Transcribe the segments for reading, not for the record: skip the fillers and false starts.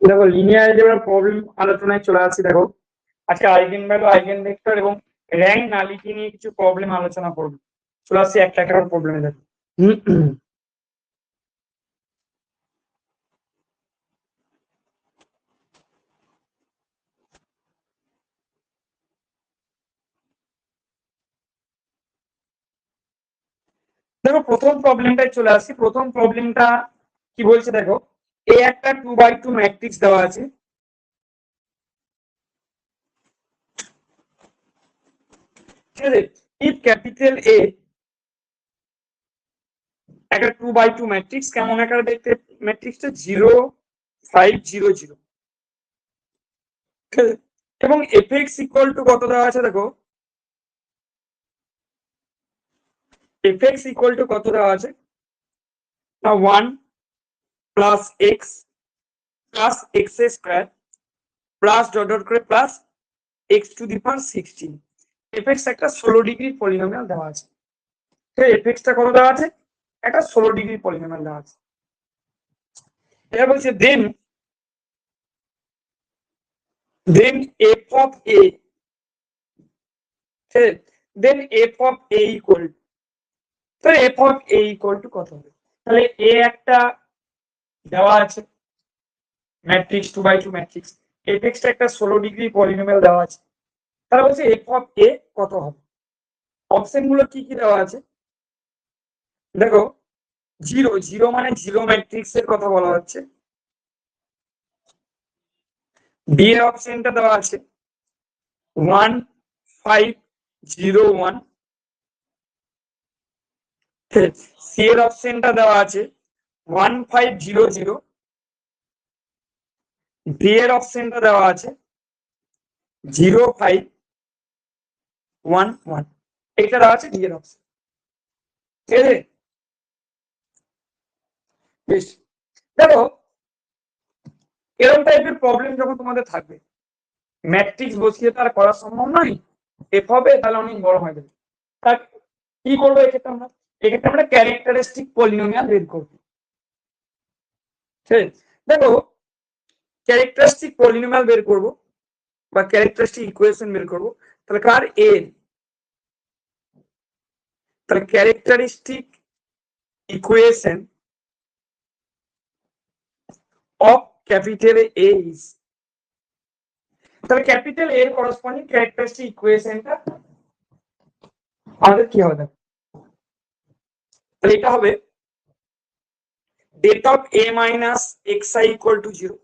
দেখো linear অ্যালজেব্রার problem আলোচনায় চলে আসছি। দেখো আজকে আইগেন ভ্যালু, আইগেন ভেক্টর এবং র্যাঙ্ক নালিটি নিয়ে কিছু প্রবলেম আলোচনা করবো। চলে আসছি একটা একটা প্রবলেমে। দেখো দেখো প্রথম প্রবলেমটাই চলে আসছি। প্রথম প্রবলেমটা কি বলছে দেখো, এ একটা 2x2 ম্যাট্রিক্স দেওয়া আছে। ঠিক আছে, ইফ ক্যাপিটাল এ একটা 2x2 ম্যাট্রিক্স, কেমন একটা দেখতে ম্যাট্রিক্সটা 0 5 0 0, এবং fx ইকুয়াল টু কত দেওয়া আছে দেখো, fx ইকুয়াল টু কত দেওয়া আছে না 1 plus x plus x square plus dot dot করে plus x to the power 16। fx একটা 16 ডিগ্রি পলিনোমিয়াল দেওয়া আছে। fx টা কত দেওয়া আছে, একটা 16 ডিগ্রি পলিনোমিয়াল দেওয়া আছে। এটা বলছে then f of a, then f of a equal, তো f of a equal to কত হবে? তাহলে a একটা দেওয়া আছে ম্যাট্রিক্স 2x2 ম্যাট্রিক্স, fx টা একটা 16 ডিগ্রি পলিনোমিয়াল দেওয়া আছে। তাহলে বলছে f of a কত হবে? অপশন গুলো কি কি দেওয়া আছে দেখো, 0 মানে 0 ম্যাট্রিক্স এর কথা বলা হচ্ছে। বি এর অপশনটা দেওয়া আছে 1 5 0 1, সি এর অপশনটা দেওয়া আছে 1 5 0 0, ডি এর অপশনটা দেওয়া আছে 0 5 1 1, এটা দেওয়া আছে ডি এর অপশন। ঠিক আছে, বেশ। দেখো এরকম টাইপের প্রবলেম যখন তোমাদের থাকবে, ম্যাট্রিক্স বসিয়ে তার করা সম্ভব নয়, এফ হবে তাহলে অনেক বড় হয়ে যাবে। তার কি করবো এক্ষেত্রে আমরা ক্যারেক্টারিস্টিক পলিনোমিয়াল বের করবো। ঠিক দেখো, ক্যারেক্টারিস্টিক পলিনোমিয়াল বের করবো বা ক্যারেক্টারিস্টিক ইকুয়েশন বের করবো। তাহলে কার এ, তাহলে characteristic equation of capital A is, তাহলে ক্যাপিটাল এর করসপন্ডিং ক্যারেক্টারিস্টিক ইকুয়েশনটা আমাদের কি হবে? তাহলে এটা হবে det of a minus xi equal to 0,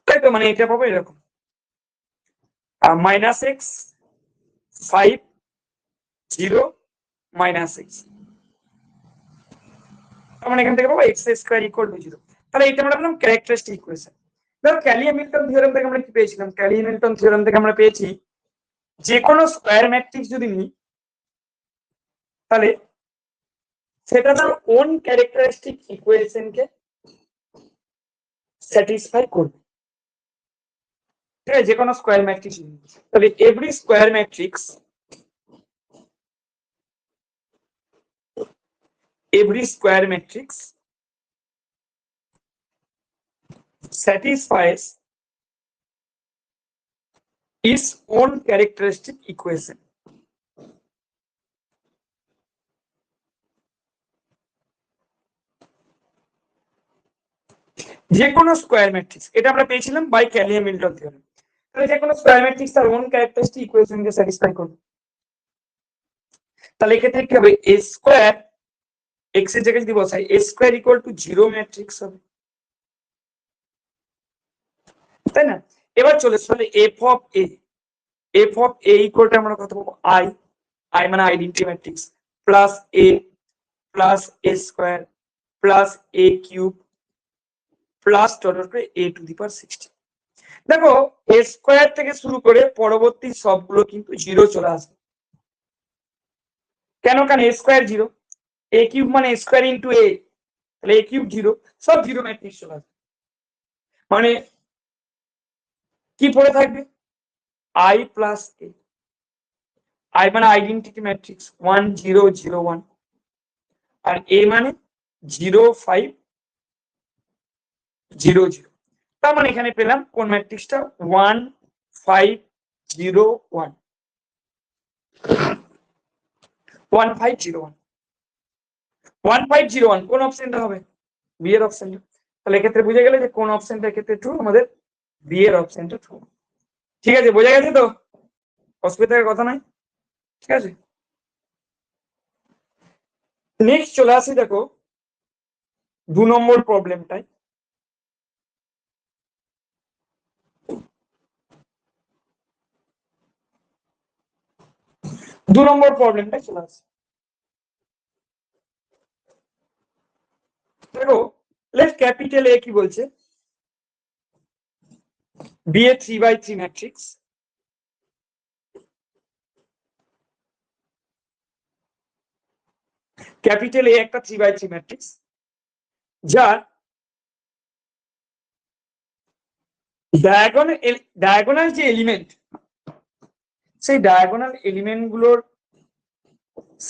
তাই তো? মানে এটা পাবো এরকম মাইনাস এক্স 5 0 মাইনাস এক্স, মানে এখান থেকে পাবো এক্স স্কোয়ার ইকুয়াল টু 0। তাহলে এটা আমরা পেলাম ক্যারেক্টারিস্টিক ইকুয়েশন। ধরো ক্যালি-হ্যামিল্টন থিওরেম থেকে আমরা কি পেয়েছিলাম? ক্যালি-হ্যামিল্টন থিওরেম থেকে আমরা পেয়েছি যে কোনো স্কোয়ার ম্যাট্রিক্স যদি নিই তাহলে সেটা তার ওন ক্যারেক্টারিস্টিক ইকুয়েশনকে স্যাটিসফাই করবে। ঠিক আছে, যে কোনো স্কোয়ার ম্যাট্রিক্স। তাহলে every square matrix, every square matrix satisfies its own characteristic equation. যে কোনো স্কোয়ার ম্যাট্রিক্স, এটা আমরা পেয়েছিলাম বাই ক্যালি-হ্যামিল্টন থিওরেম। তাহলে যে কোনো স্কোয়ার ম্যাট্রিক্স তার ওন ক্যারেক্টারিস্টিক ইকুয়েশনকে স্যাটিসফাই করবে। তাহলে এক্ষেত্রে কি হবে, এ স্কোয়ার এক্স এর জায়গায় যদি বসাই এ স্কোয়ার ইকুয়াল টু 0 ম্যাট্রিক্স হবে, তাই না? এবার চলে আসলে F of A, F of A equal two আমরা কত পাবো, আই, আই মানে আইডেন্টিটি ম্যাট্রিক্স প্লাস এ প্লাস এ স্কোয়ার প্লাস এ কিউব প্লাস ডট ডট করে এ টু দি পাওয়ার 16। দেখো এ স্কোয়ার থেকে শুরু করে পরবর্তী সবগুলো কিন্তু 0 চলে আসবে। কেন? কারণ এ স্কোয়ার 0, এ কিউব মানে স্কোয়ার ইন্টু এ, তাহলে এ কিউব 0, সব 0 ম্যাট্রিক্স চলে আসবে। মানে কি পড়ে থাকবে, আই প্লাস এ, আই মানে আইডেন্টিটি ম্যাট্রিক্স 1 0 0 1, আর এ মানে 0 5 0 0। তার মানে এখানে পেলাম কোন ম্যাট্রিক্সটা 1 5 0 1 1 5 0 1 1 5 0 1 কোন অপশনটা হবে? বি এর অপশনটা। তাহলে এক্ষেত্রে বুঝে গেলে যে কোন অপশনটা ক্ষেত্রে ট্রু, আমাদের বি এর অপশনটা ট্রু। ঠিক আছে, বোঝা গেছে তো? অসুবিধার কথা নাই। ঠিক আছে, নেক্সট চলে আসি, দেখো 2 নম্বর প্রবলেমটাই। দু নম্বর প্রবলেমটা চলে আসে। দেখো লেট ক্যাপিটাল এ কি বলছে, be a 3/3 matrix, capital A একটা 3/3 ম্যাট্রিক্স যার ডায়াগোনাল যে এলিমেন্ট, সেই ডায়াগোনাল এলিমেন্ট গুলোর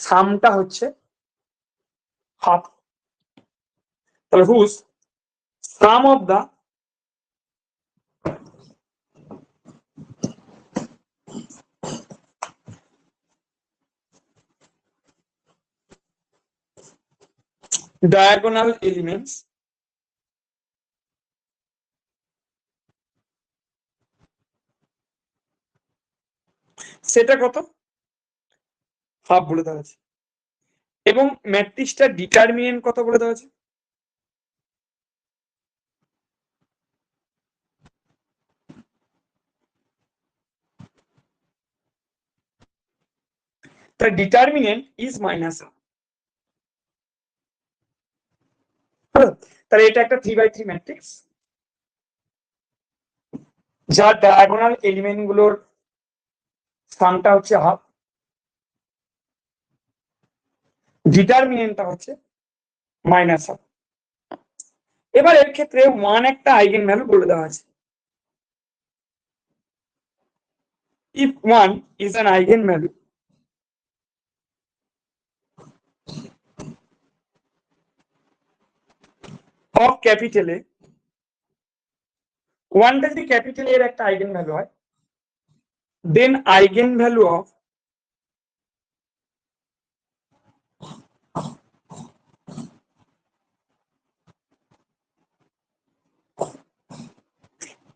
সামটা হচ্ছে হাফ। তাহলে whose sum of the diagonal elements সেটা কত, হাফ বলে দেওয়া আছে। এবং ম্যাট্রিক্সটা ডিটারমিনেন্ট কত বলে দেওয়া আছে, তার ডিটারমিনেন্ট ইজ মাইনাস হাফ। তাহলে এটা একটা 3/3 ম্যাট্রিক্স যার ডায়াগোনাল এলিমেন্ট গুলোর সামটা হচ্ছে হাফ, ডিটারমিনেন্টটা হচ্ছে মাইনাস হাফ। এবার এর ক্ষেত্রে 1 একটা আইগেন ভ্যালু বলে দেওয়া আছে। if 1 is an eigenvalue of capital A, 1 টা যদি ক্যাপিটাল এর একটা আইগেন ভ্যালু হয়, then eigenvalue of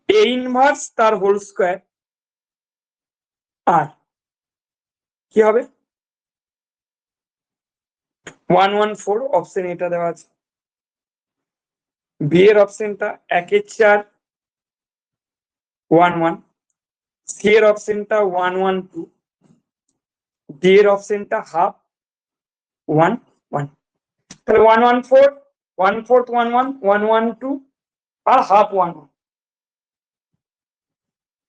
A inverse তার হোল স্কয়ার আর কি হবে 114, অপশন এটা দেওয়া আছে। বি এর অপশনটা 1/4 1 1, সি এর অপশনটা 1 1 2, ডি এর অপশনটা হাফ 1 1। তাহলে 114 1/4 1 1 1 1 2 আর হাফ 1 1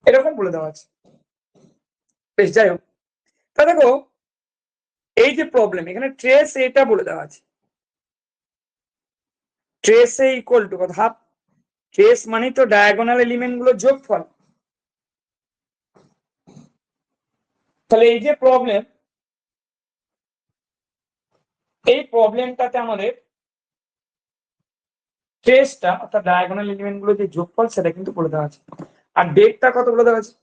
এরকম বলে দেওয়া আছে। বেশ, যাই হোক, তা দেখো এই যে প্রবলেম, এখানে ট্রেস এটা বলে দেওয়া আছে, ট্রেস এ ইকুয়াল টু কত, হাফ। ট্রেস মানে তো ডায়াগোনাল এলিমেন্ট গুলো যোগফল। তাহলে এই যে প্রবলেম, এই প্রবলেমটাতে আমাদের ট্রেসটা অর্থাৎ ডায়াগোনাল এলিমেন্ট গুলো যে যোগফল সেটা কিন্তু বলে দেওয়া আছে। আর ডেটটা কত বলে দেওয়া আছে,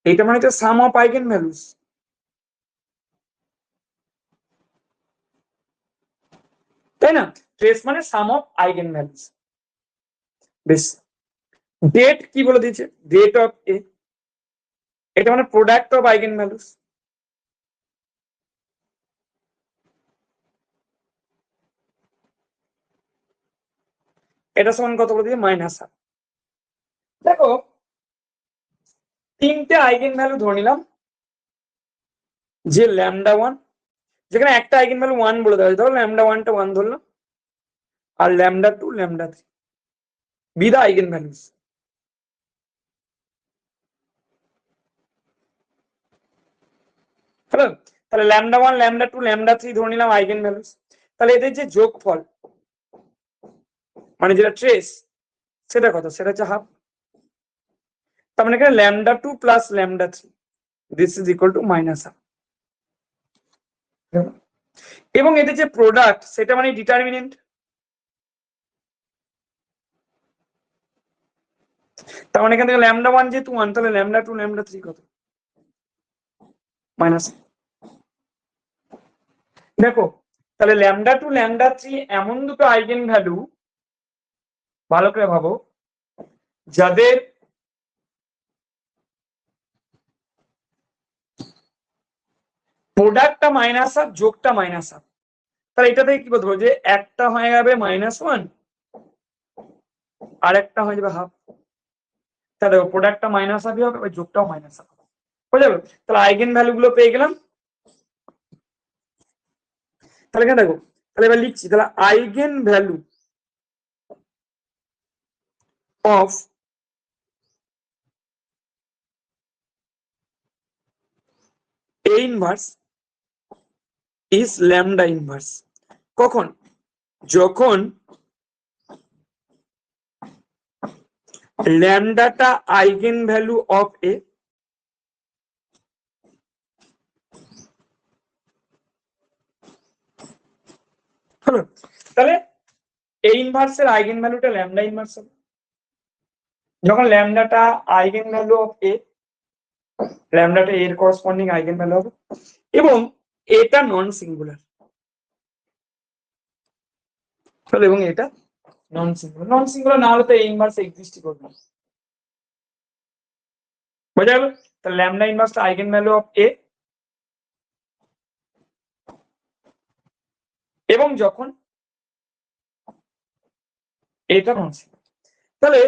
এটা মানে তো সাম অফ আইগেন ভ্যালুস, তাই না? ট্রেস মানে সাম অফ আইগেন ভ্যালুস। বেশ, ডেট কি বলে দিয়েছে, ডেট অফ এ, এটা মানে প্রোডাক্ট অফ আইগেন ভ্যালুস। এটা সমান কত বলে দিয়েছে, মাইনাস হাফ। দেখো তিনটে আইগেন ভ্যালু ধরে নিলাম, যে ল্যামডা 1, যেখানে একটা আইগেন ভ্যালু 1 বলে দেওয়া আছে, ধরো ল্যামডা 1 টা 1 ধরলাম, আর ল্যামডা 2 ল্যামডা 3 বি দা আইগেন ভ্যালুস। হ্যালো, তাহলে ল্যামডা 1 ল্যামডা 2 ল্যামডা 3 ধরে নিলাম আইগেন ভ্যালুস। তাহলে এদের যে যোগফল মানে যেটা ট্রেস, সেটা কত, সেটা হচ্ছে হাফ। তার মানে এখানে lambda 2 plus lambda 3 this is equal to minus half. এবং এদের যে প্রোডাক্ট সেটা মানে ডিটারমিনেন্ট, তার মানে এখান থেকে ল্যামডা 1 যেহেতু 1, তাহলে ল্যামডা 2 ল্যামডা 3 কত? মাইনাস। দেখো তাহলে ল্যামডা 2 ল্যামডা 3 এমন দুটো আইগেন ভ্যালু, ভালো করে ভাবো, যাদের প্রোডাক্টটা মাইনাস হাফ, যোগটা মাইনাস হাফ। তাহলে এটা থেকে কি বলতে পারবো যে একটা হয়ে যাবে -1 আর একটা হয়ে যাবে হাফ। তাহলে প্রোডাক্টটা মাইনাস হাফই হবে, ওই যোগটাও মাইনাস হাফ হয়ে যাবে। তাহলে আইগেন ভ্যালু গুলো পেয়ে গেলাম। তাহলে এখানে দেখো, তাহলে এবার লিখছি, তাহলে eigen value of A inverse is lambda inverse. কখন? যখন ল্যামডাটা আইগেন ভ্যালু অফ এ, হলো। তাহলে এ ইনভার্সের আইগেন ভ্যালুটা ল্যামডা ইনভার্স হবে যখন ল্যামডাটা আইগেন ভ্যালু অফ এ, ল্যামডাটা এর করসপন্ডিং আইগেন ভ্যালু হবে এবং এটা নন সিঙ্গুলার। তাহলে এবং এটা নন সিঙ্গুলার, নন সিঙ্গুলার না হলে তো এ ইনভার্স এক্সিস্টই করবে না। বোঝা গেল? তাহলে ল্যামডা ইনভার্সটা আইগেন ভ্যালু অফ এ এবং যখন এটা নন সিঙ্গুলার। তাহলে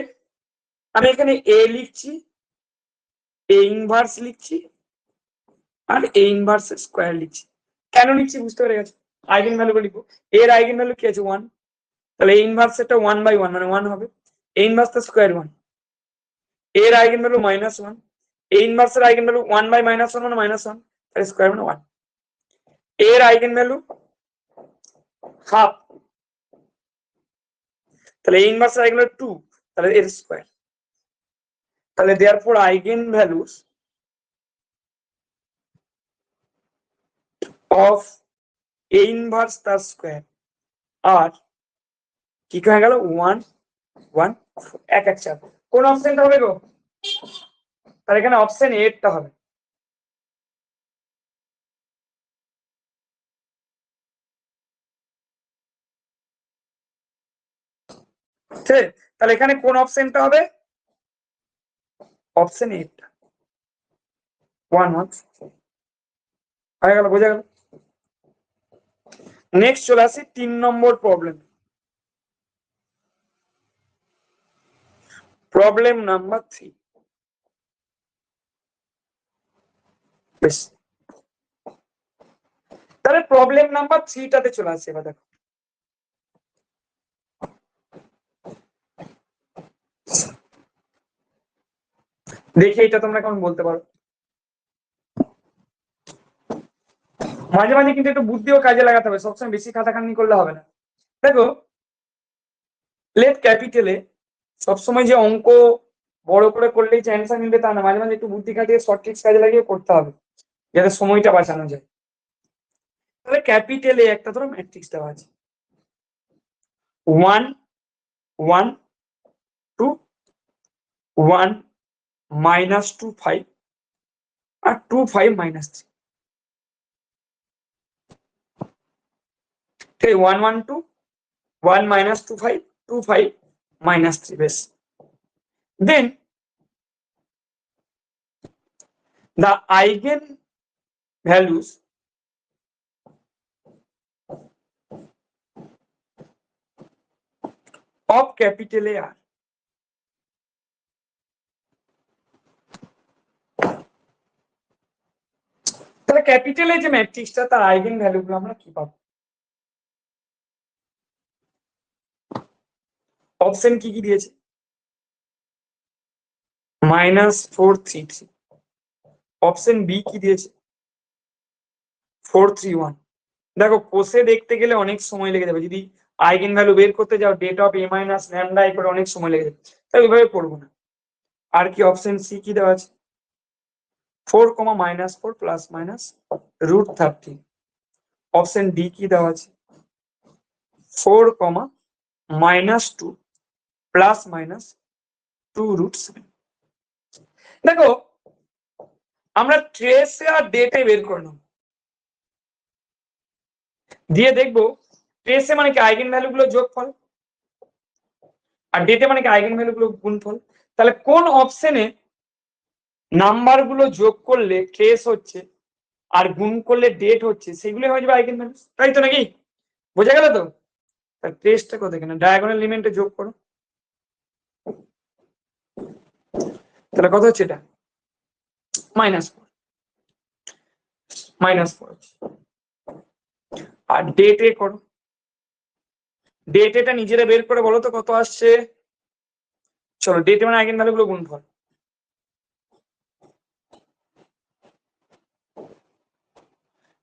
আমি এখানে এ লিখছি, এ ইনভার্স লিখছি আর এ ইনভার্স স্কয়ার লিখছি। কেন লিখছি বুঝতে পেরে গেছো? আইগেন ভ্যালু লিখবো, এর আইগেন ভ্যালু কি আছে 1, তাহলে এ ইনভার্স এটা 1/1 মানে 1 হবে। এ ইনভার্স তো স্কয়ার 1, এর আইগেন ভ্যালু -1, এ ইনভার্স এর আইগেন ভ্যালু 1/-1 মানে -1, তাহলে স্কয়ার মানে 1। এর আইগেন ভ্যালু হাফ, তাহলে এ ইনভার্স এর আইগেন ভ্যালু 2, তাহলে এর স্কয়ার। তাহলে therefore eigen values of A inverse তার স্কয়ার আর কি হয়ে গেল 1 1 এক এক চার। কোন অপশনটা হবে গো? তাহলে এখানে অপশন এ টা হবে। ঠিক, তাহলে এখানে কোন অপশনটা হবে? অপশন এ টা 1 1 হয়ে গেল, বোঝা গেল? নেক্সট চলে আসি 3 নম্বর প্রবলেম। Problem number 3। বেশ, তাহলে প্রবলেম নাম্বার 3 টাতে চলে আসি। এবার দেখো, দেখি এটা তোমরা কেমন বলতে পারো। মাঝে মাঝে কিন্তু একটু বুদ্ধিও কাজে লাগাতে হবে, সবসময় বেশি খাটাখাটনি করলে হবে না। দেখো, লেট ক্যাপিটালে সবসময় যে অঙ্ক বড় করে করলেই যে অ্যান্সার মিলবে তা না, মাঝে মাঝে একটু বুদ্ধি খাটিয়ে শর্ট ট্রিক্স কাজে লাগিয়ে করতে হবে যাতে সময়টা বাঁচানো যায়। তাহলে ক্যাপিটালে একটা ধরো ম্যাট্রিক্স দেওয়া আছে 1 1 2 1 -2 5 আর 2 5 -3। ঠিক 1 1 2 1 -2 5 2 5 -3। বেশ, দেন the eigen values of capital A are, তাহলে ক্যাপিটাল এ যে ম্যাট্রিক্সটা তার আইগেন ভ্যালু গুলো আমরা কি পাবো? অপশন কি কি দিয়েছে? -4 3 3। অপশন বি কি দিয়েছে? 4 3 1। দেখো, কোষে দেখতে গেলে অনেক সময় লেগে যাবে, যদি আইগেন ভ্যালু বের করতে যাও det of A minus lambda করে অনেক সময় লেগে যাবে, তাই ওইভাবে পড়বো না। আর কি অপশন সি কি দেওয়া আছে? 4, -4 ±√30। অপশন ডি কি দেওয়া আছে? 4, -2 ±2√7। দেখো আমরা ট্রেস আর ডেটে বের করে নেব, দিয়ে দেখবো ট্রেসে মানে কি আইগেন ভ্যালু গুলো যোগফল, আর ডেটে মানে কি আইগেন ভ্যালু গুলো গুণফল। তাহলে কোন অপশনে নাম্বার গুলো যোগ করলে ট্রেস হচ্ছে আর গুণ করলে ডেট হচ্ছে, সেগুলো হয়ে যাবে আইগেন ভ্যালু, তাই তো নাকি? বোঝা গেল তো? ট্রেসটা কোথায়, কেন ডায়াগোনাল এলিমেন্টে যোগ করো, তাহলে কত হচ্ছে এটা -4 আর ডেটে করো, ডেট এটা নিজেরা বের করে বলো তো কত আসছে। চলো ডেটে মানে আইগেন ভ্যালু গুলো গুণফল,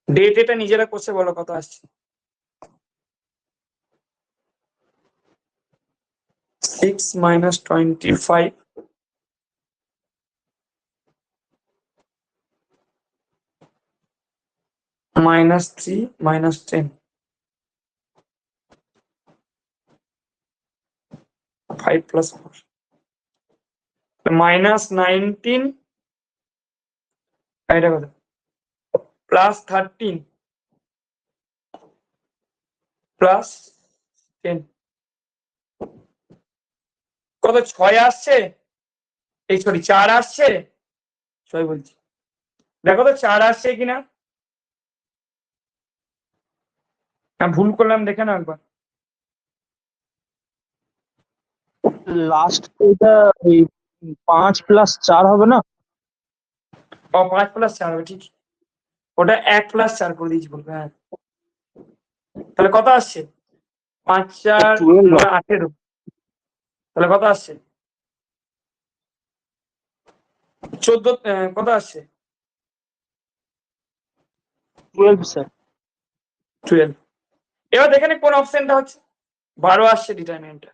ডেট এটা নিজেরা করছে বলো কত আসছে। 6 - 25 -3 -10 5 + 4 -19 এটা কত +13 +10 কত 6 আসছে, এই সরি 4 আসছে, 6 বলছি, দেখো তো 4 আসছে কিনা, ভুল করলাম দেখে নাও একবার। লাস্ট এটা এই 5 + 4 হবে না? ও 5 + 4 হবে, ঠিক, ওটা 1 + 4 করে দিয়েছি বলবে, হ্যাঁ। তাহলে কত আসছে 5 × 4 12 = 18, তাহলে কত আসছে 14, কত আসছে 12 স্যার। 12। এবার দেখেন কোন অপশনটা হচ্ছে 12 আসছে, ডিটারমিনেন্টটা,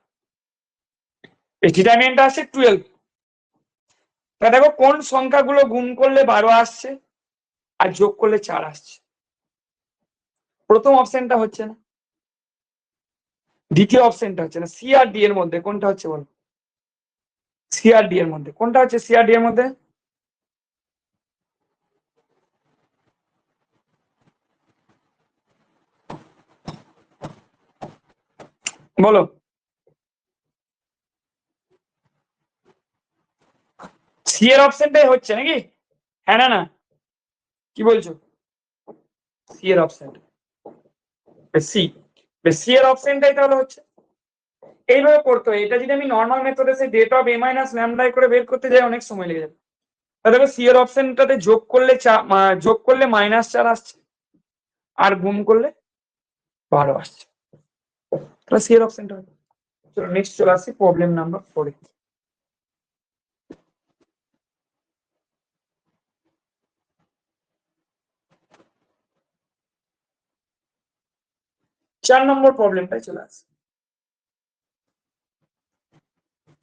এই ডিটারমিনেন্টটা আসছে 12। তা দেখো কোন সংখ্যাগুলো গুণ করলে 12 আসছে আর যোগ করলে 4 আসছে, প্রথম অপশনটা হচ্ছে না, দ্বিতীয় অপশনটা হচ্ছে না, সি আর ডি এর মধ্যে কোনটা হচ্ছে বলো, সি আর ডি এর মধ্যে কোনটা হচ্ছে, সি আর ডি এর মধ্যে বলো, সি এর অপশনটাই হচ্ছে নাকি, হ্যাঁ না না কি বলছো, সি এর অপশনটা, সি, সি এর অপশনটাই তাহলে হচ্ছে, এইভাবে করতে হয়। এটা যদি আমি নর্মাল মেথডে সেই ডেট অফ a - ল্যামডা করে বের করতে যাই অনেক সময় লেগে যাবে। তাহলে দেখো সি এর অপশনটাতে যোগ করলে -4 আসছে আর গুণ করলে 12 আসছে, তাহলে সি এর অপশনটা হবে। চলো নেক্সট চলে আসি প্রবলেম নাম্বার 4 এ। 4 নম্বর প্রবলেমটাই চলে আসে,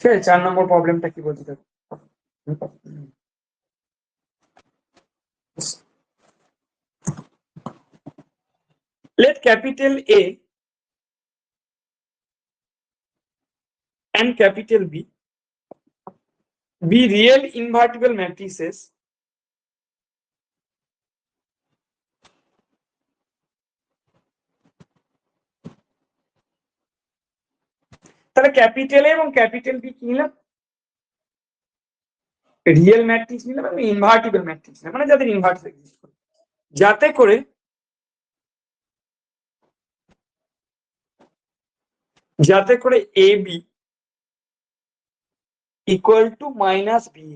ঠিক আছে। 4 নম্বর প্রবলেমটা কি বলতে দেখো, let capital A and capital B be real invertible matrices তাহলে ক্যাপিটাল এ এবং ক্যাপিটাল বি কি নিলাম, রিয়েল ম্যাট্রিক্স নিলাম এবং ইনভার্টিবল ম্যাট্রিক্স নিলাম, মানে যাদের ইনভার্স এক্সিস্ট করে, যাতে করে A B equal two -B,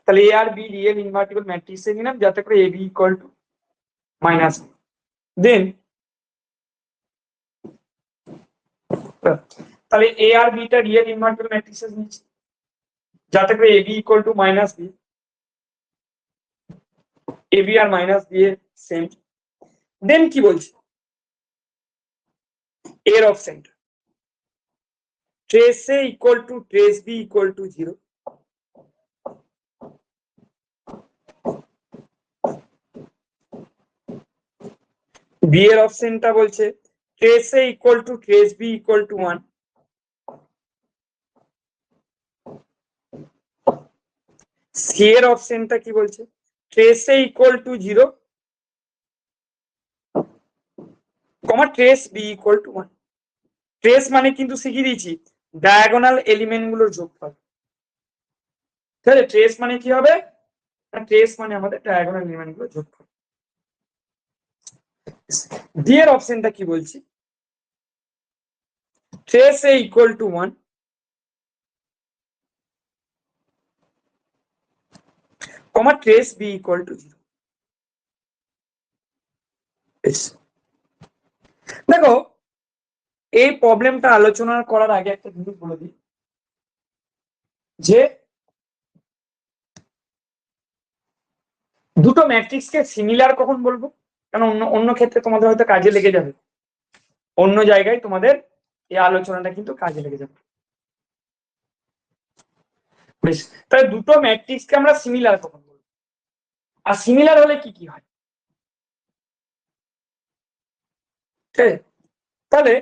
তাহলে এ আর বি রিয়েল ইনভার্টিবল ম্যাট্রিক্স এ নিলাম যাতে করে A B equal two -B, দেন তাহলে এ আর বি টা রিয়েল ইনভার্টিবল ম্যাট্রিক্স এ নিচ্ছি যাতে করে A B equal two -B, A B R -B এর সেম। দেন কি বলছি, এর option trace A equal to trace B equal to 0, B এর অপশনটা বলছে trace A equal to trace B equal to 1, C এর অপশনটা কি বলছে? Trace A equal to 0, comma trace B equal to 1। Trace মানে কিন্তু শিখিয়ে দিয়েছি ডায়াগোনাল এলিমেন্ট গুলোর যোগফল। তাহলে ট্রেস মানে কি হবে? ট্রেস মানে আমাদের ডায়াগোনাল এলিমেন্ট গুলোর যোগফল। ডি এর অপশনটা কি বলছি? Trace A equal to 1, comma trace B equal to 0। দেখো, এই প্রবলেমটা আলোচনা করার আগে একটা জিনিস বলে দিই যে দুটো ম্যাট্রিক্সকে সিমিলার কখন বলবো, কারণ অন্য অন্য ক্ষেত্রে তোমাদের হয়তো কাজে লেগে যাবে, অন্য জায়গায় তোমাদের এই আলোচনাটা কিন্তু কাজে লেগে যাবে। বেশ, তাহলে দুটো ম্যাট্রিক্সকে আমরা সিমিলার কখন বলবো, আর সিমিলার হলে কি কি হয়? ঠিক আছে, তাহলে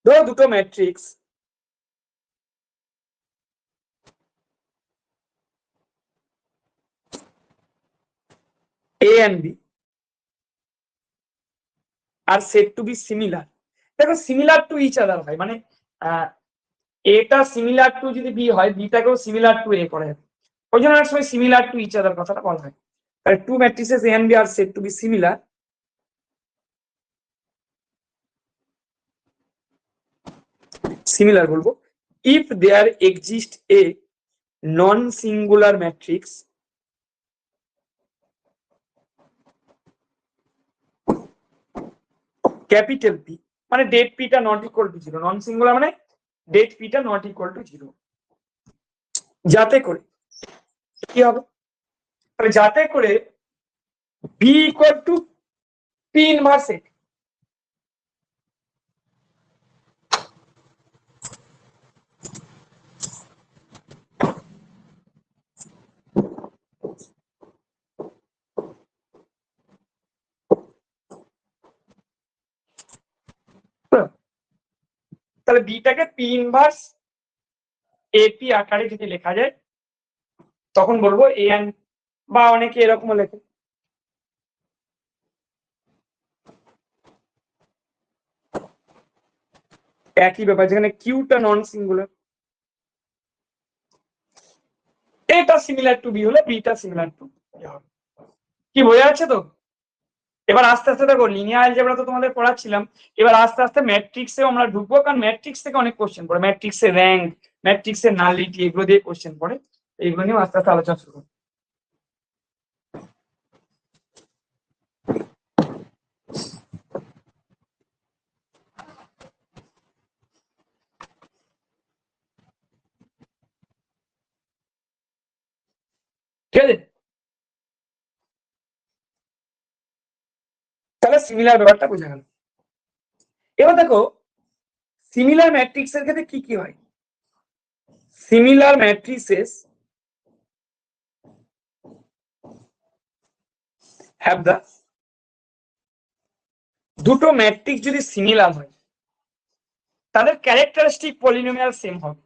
ধরো দুটো matrix A and B are said to be similar. দেখো, সিমিলার টু ইচ আদার হয়, মানে এটা সিমিলার টু যদি বি হয়, বিটাকেও সিমিলার টু এ করা যাবে, ওই জন্য অনেক সময় সিমিলার টু ইচ আদার কথাটা বলা হয়। তাহলে two ম্যাট্রিক্সেস A and B R said to be similar similar বলবো if there exist A non singular matrix capital P, মানে ডেট পিটা not equal to 0, non singular মানে ডেট পিটা নট ইকুয়াল টু 0, যাতে করে কি হবে? তাহলে যাতে করে B equal two P inverse এ। তাহলে বিটাকে পি ইনভার্স এপি আকারে যদি লেখা যায় তখন বলবো এ এন, বা অনেকে এরকম লেখে একই ব্যাপার, যেখানে কিউটা নন সিঙ্গুলার, এটা সিমিলার টু বি হলে বিটা সিমিলার টু হবে। কি বোঝা যাচ্ছে তো? এবার আস্তে আস্তে দেখো, লিনিয়ার অ্যালজেব্রা তো তোমাদের পড়াচ্ছিলাম, এবার আস্তে আস্তে ম্যাট্রিক্সেও আমরা ঢুকবো, কারণ ম্যাট্রিক্স থেকে অনেক কোশ্চেন পড়ে, ম্যাট্রিক্সের র্যাঙ্ক, ম্যাট্রিক্সের নালিটি, এগুলো দিয়ে কোশ্চেন পড়ে, এইগুলো নিয়ে আস্তে আস্তে আলোচনা শুরু করবো। ঠিক আছে, তাহলে সিমিলার ব্যাপারটা বোঝা গেল। এবার দেখো, সিমিলার ম্যাট্রিক্সের ক্ষেত্রে কি কি হয়? সিমিলার ম্যাট্রিসেস হ্যাভ দ্য, দুটো ম্যাট্রিক্স যদি সিমিলার হয় তাদের ক্যারেক্টারিস্টিক পলিনোমিয়াল সেম হবে।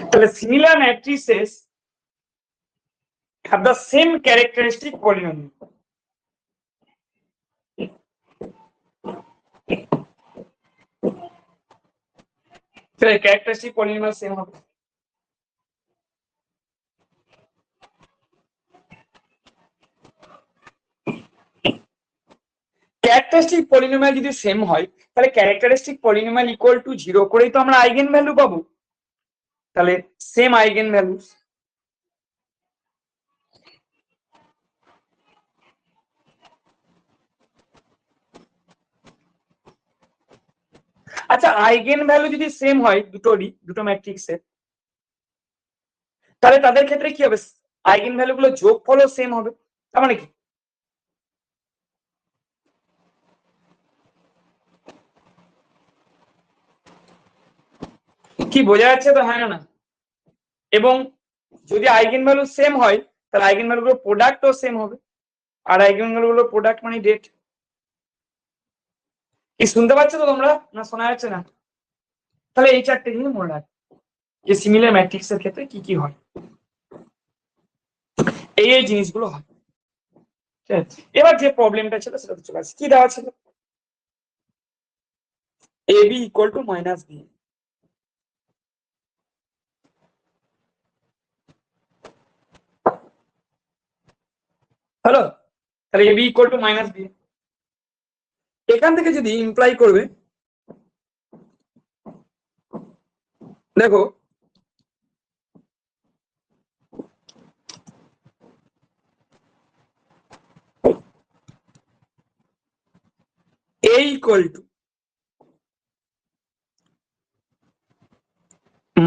তাহলে similar matrices have the same characteristic polynomial. তাহলে characteristic polynomial সেম হবে। ক্যারেক্টারিস্টিক পলিনোমিয়াল যদি সেম হয় তাহলে ক্যারেক্টারিস্টিক পলিনোমিয়াল ইকুয়াল টু 0 করেই তো আমরা আইগেন ভ্যালু পাবো, তাহলে সেম আইগেন ভ্যালু। আচ্ছা, আইগেন ভ্যালু যদি সেম হয় দুটোরই, দুটো ম্যাট্রিক্সের, তাহলে তাদের ক্ষেত্রে কি হবে? আইগেন ভ্যালু গুলো যোগফলও সেম হবে। তার মানে কি কি বোঝা যাচ্ছে তো, হ্যাঁ না? এবং যদি আইগেন ভ্যালু সেম হয় তাহলে আইগেন ভ্যালু গুলো প্রোডাক্টও সেম হবে, আর আইগেন ভ্যালু গুলো প্রোডাক্ট মানে ডেট। কি শুনতে পাচ্ছ তো তোমরা, না শোনা যাচ্ছে না? তাহলে এই চারটে জিনিস মনে রাখ যে সিমিলার ম্যাট্রিক্স এর ক্ষেত্রে কি কি হয়, এই জিনিসগুলো হয়। ঠিক আছে, এবার যে প্রবলেমটা ছিল সেটা চলে আসছে। কি দেওয়া ছিল? A B equal two minus B. Hello, তাহলে A B equal two minus B, এখান থেকে যদি ইমপ্লাই করবে, দেখো এ equal two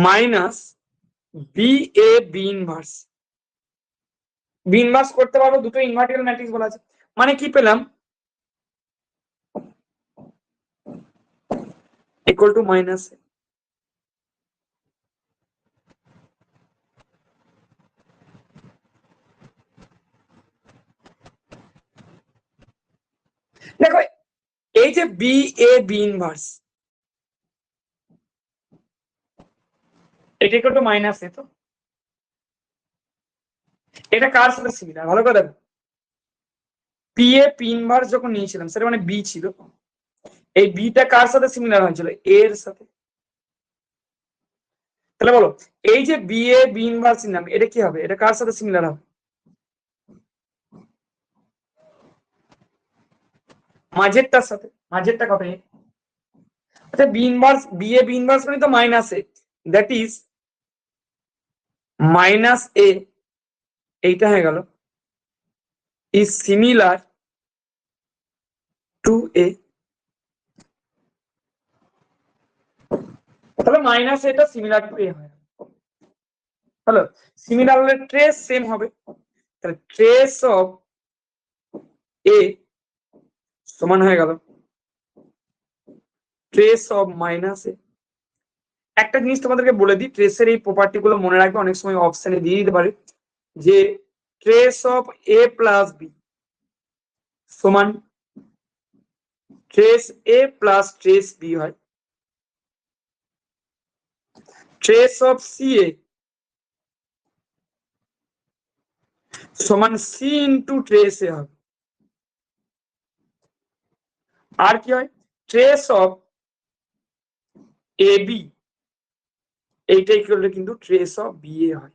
minus B A B inverse. B inverse করতে পারবো, দুটো ইনভার্টিবল ম্যাট্রিক্স বলা আছে। মানে কি পেলাম? ইকুয়াল টু মাইনাস, দেখো এই যে বি এ বি ইনভার্স, এটা ইকুয়াল টু মাইনাস এ, তো এটা কার সাথে সিমিলার ভালো করে দেখো। পি এ পি ইনভার্স যখন নিয়েছিলাম সেটা মানে বি ছিল, এই বিটা কার সাথে সিমিলার হয়েছিল? এ এর সাথে। তাহলে বলো এই যে বি এ বি ইনভার্স নিলাম, এটা কি হবে? এটা কার সাথে সিমিলার হবে? মাঝেরটার সাথে। মাঝেরটা কবে? আচ্ছা, B inverse B A B inverse মানে তো minus A, that is minus এ, এইটা হয়ে গেল ইজ সিমিলার টু এ। তাহলে মাইনাস এটা সিমিলার টু এ হয়। হলো, সিমিলার হলে ট্রেস সেম হবে, তাহলে ট্রেস অফ এ সমান হয়ে গেল ট্রেস অফ মাইনাস এ। একটা জিনিস তোমাদেরকে বলে দিই, ট্রেসের এই প্রপার্টি গুলো মনে রাখবে, অনেক সময় অপশনে দিয়ে দিতে পারে যে trace of A plus B সমান trace A plus trace B হয়, ট্রেস অফ সি এ সমান সি ইন্টু ট্রেস এ হবে। আর কি হয়? ট্রেস অফ এ বি, এইটাই করলে কিন্তু ট্রেস অফ বি এ হয়।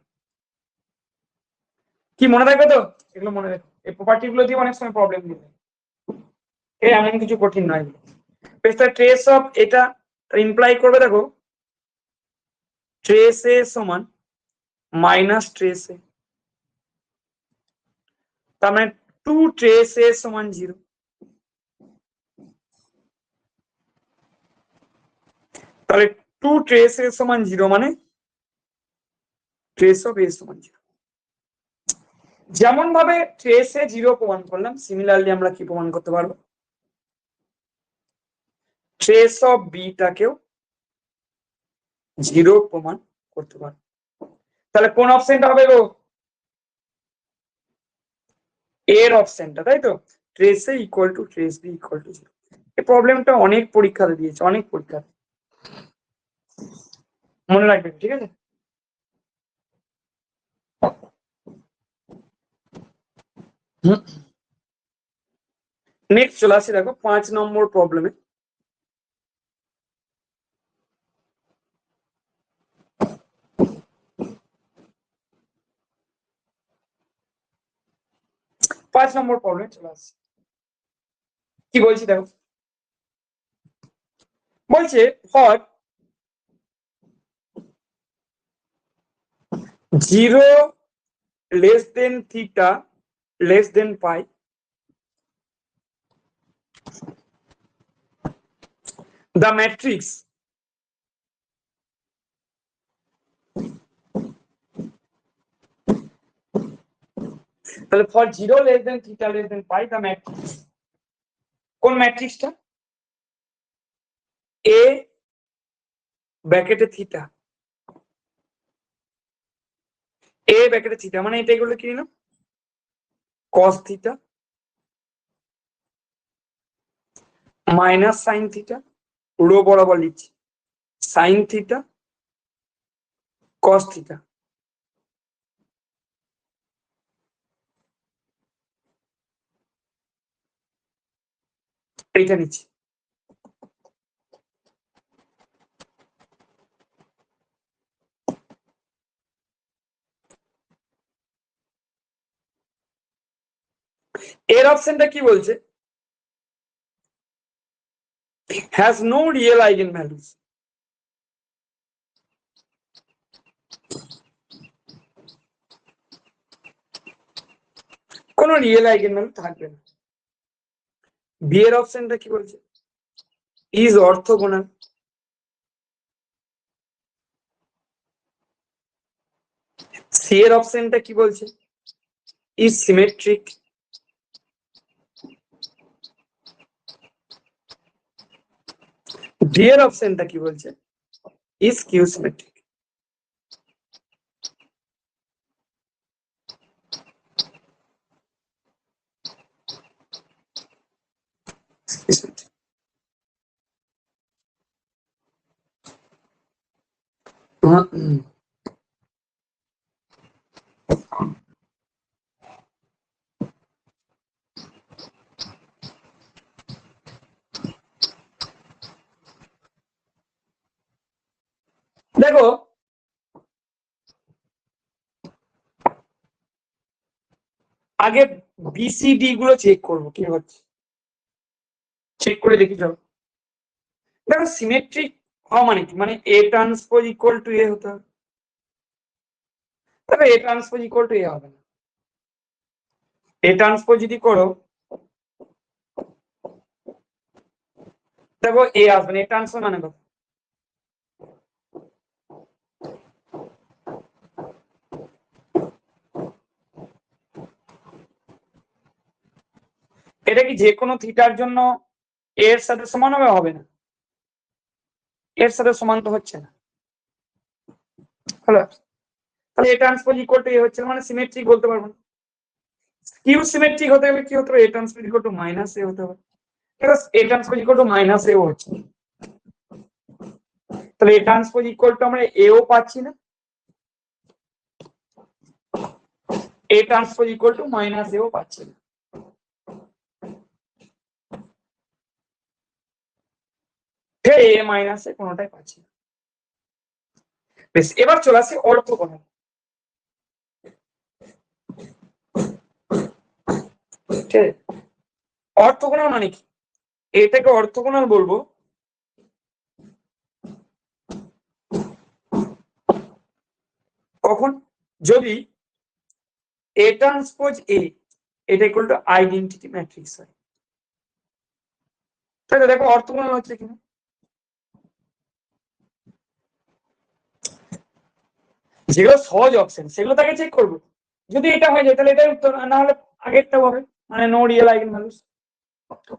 কি মনে রাখবে তো? এগুলো মনে রাখবে, এই প্রপার্টি গুলো দিয়ে অনেক সময় প্রবলেম দিবে, এমন কিছু কঠিন নয়। ট্রেস অফ এটা ইমপ্লাই করবে, দেখো ট্রেস এ সমান মাইনাস ট্রেস এ, তার মানে টু ট্রেস এ সমান 0। তাহলে টু ট্রেস এ সমান 0 মানে ট্রেস অফ এ সমান 0। যেমন ভাবে ট্রেস এ 0 প্রমাণ করলাম, সিমিলারলি আমরা কি প্রমাণ করতে পারবো? ট্রেস অফ বিটাকেও 0 প্রমাণ করতে পারবো। তাহলে কোন অপশনটা হবে গো? এর অপশনটা, তাই তো? Trace A equal to trace B equal to 0। এই প্রবলেমটা অনেক পরীক্ষাতে দিয়েছে, অনেক পরীক্ষাতে, মনে রাখবেন, ঠিক আছে? নেক্সট চলে আসি, দেখো 5 নম্বর প্রবলেমে। পাঁচ নম্বর প্রবলেম চলে আসছে, কি বলছি দেখো। বলছে for 0 less than theta less than pi, the matrix তাহলে for 0 less than theta less than pi the matrix, কোন ম্যাট্রিক্সটা? এ ব্র্যাকেটে থিটা, এ ব্র্যাকেটে থিটা মানে এটা এগুলো কি না cos theta minus sine theta, row বরাবর লিখছি সাইন থিটা cos থিটা। এইটা নিচ্ছি। এর অপশনটা কি বলছে? has no real eigenvalues, কোন রিয়েল আইগেনভ্যালু থাকবে না। বি এর অপশনটা কি বলছে? ইজ অর্থোগোনাল, সি এর অপশনটা কি বলছে? ইজ সিমেট্রিক, ডি এর অপশনটা কি বলছে? Is Q symmetric. দেখো আগে বিসিডি গুলো চেক করবো কি হচ্ছে, চেক করে দেখি যাও। দেখো সিমেট্রিক হওয়া মানে কি, মানে এ ট্রান্সপোজ ইকুয়াল টু এ হতে হবে। তবে এ ট্রান্সপোজ ইকুয়াল টু এ হবে না, এ ট্রান্সপোজ যদি করো দেখো এ আসবে না, এ ট্রান্সপোজ মানে কত? এটা কি যে কোনো থিটার জন্য এর সাথে সমান হবে? হবে না, এর সাথে সমান তো হচ্ছে না। হলো, তাহলে এ ট্রান্সপোজ ইকুয়াল টু এ হচ্ছে মানে সিমেট্রিক বলতে পারবো না। কিউ সিমেট্রিক হতে গেলে কি হতে হবে? এ ট্রান্সপোজ ইকুয়াল টু মাইনাস এ হতে হবে। এ ট্রান্সপোজ ইকুয়াল টু মাইনাস এ হচ্ছে, তাহলে এ ট্রান্সপোজ ইকুয়াল টু আমরা এও পাচ্ছি না, এ ট্রান্সপোজ ইকুয়াল টু মাইনাস এও পাচ্ছি না। এ মাইনাস এ কোনোটাই পাচ্ছি না। বেশ, এবার চলে আসে অর্থোগোনাল। ঠিক আছে, অর্থোগোনাল মানে কি? এটাকে অর্থোগোনাল বলবো কখন? যদি এ ট্রান্সপোজ এ এটা ইকুয়াল টু আইডেন্টিটি ম্যাট্রিক্স হয়। তাহলে দেখো অর্থোগোনাল হচ্ছে কিনা। যেগুলো সহজ অপশন সেগুলো তাকে চেক করবো, যদি এটা হয়ে যায় তাহলে এটাই উত্তর, না হলে আগেরটাও হবে, মানে নো রিয়েল আইগেনভ্যালুস।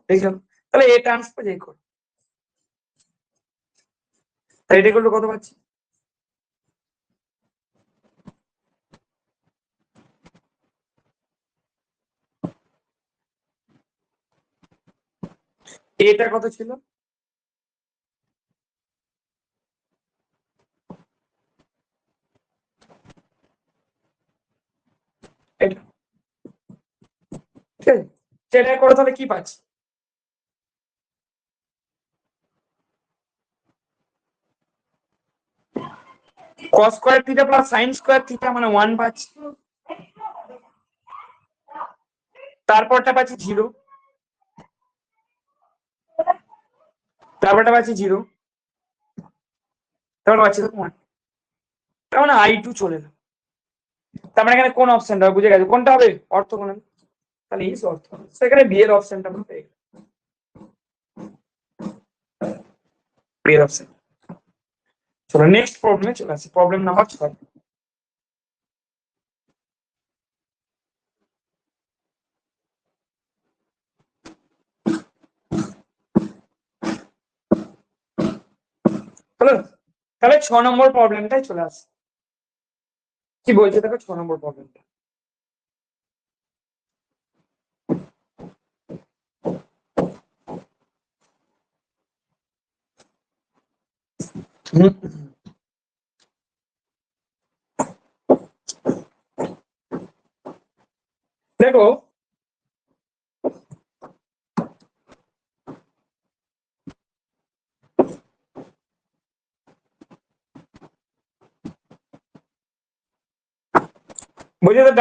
দেখলাম, তাহলে এ ট্রান্সপোজ এ করো, তাই এটা ইকুয়াল টু কত পাচ্ছি? এটা কত ছিল? এটা, ঠিক আছে, সেটা করো তাহলে কি পাচ্ছি? cos square theta plus sin square theta মানে 1 পাচ্ছি, তারপরটা পাচ্ছি 0, তারপরটা পাচ্ছি 0, তারপর পাচ্ছি 1, তার মানে i2 চলে এলো। তার মানে এখানে কোন অপশনটা বুঝে গেছে কোনটা হবে অর্থোগোনাল, তাহলে ইজ অর্থোগোনাল। সেখানে বি এর অপশনটা আমরা পেয়ে গেলাম, বি এর অপশন। চলো নেক্সট প্রবলেমে চলে আসি, প্রবলেম নাম্বার 6। হলো? তাহলে 6 নম্বর প্রবলেমটাই চলে আসে। কি বলছে দেখো 6 নম্বর প্রবলেমটা। দেখো বলছে the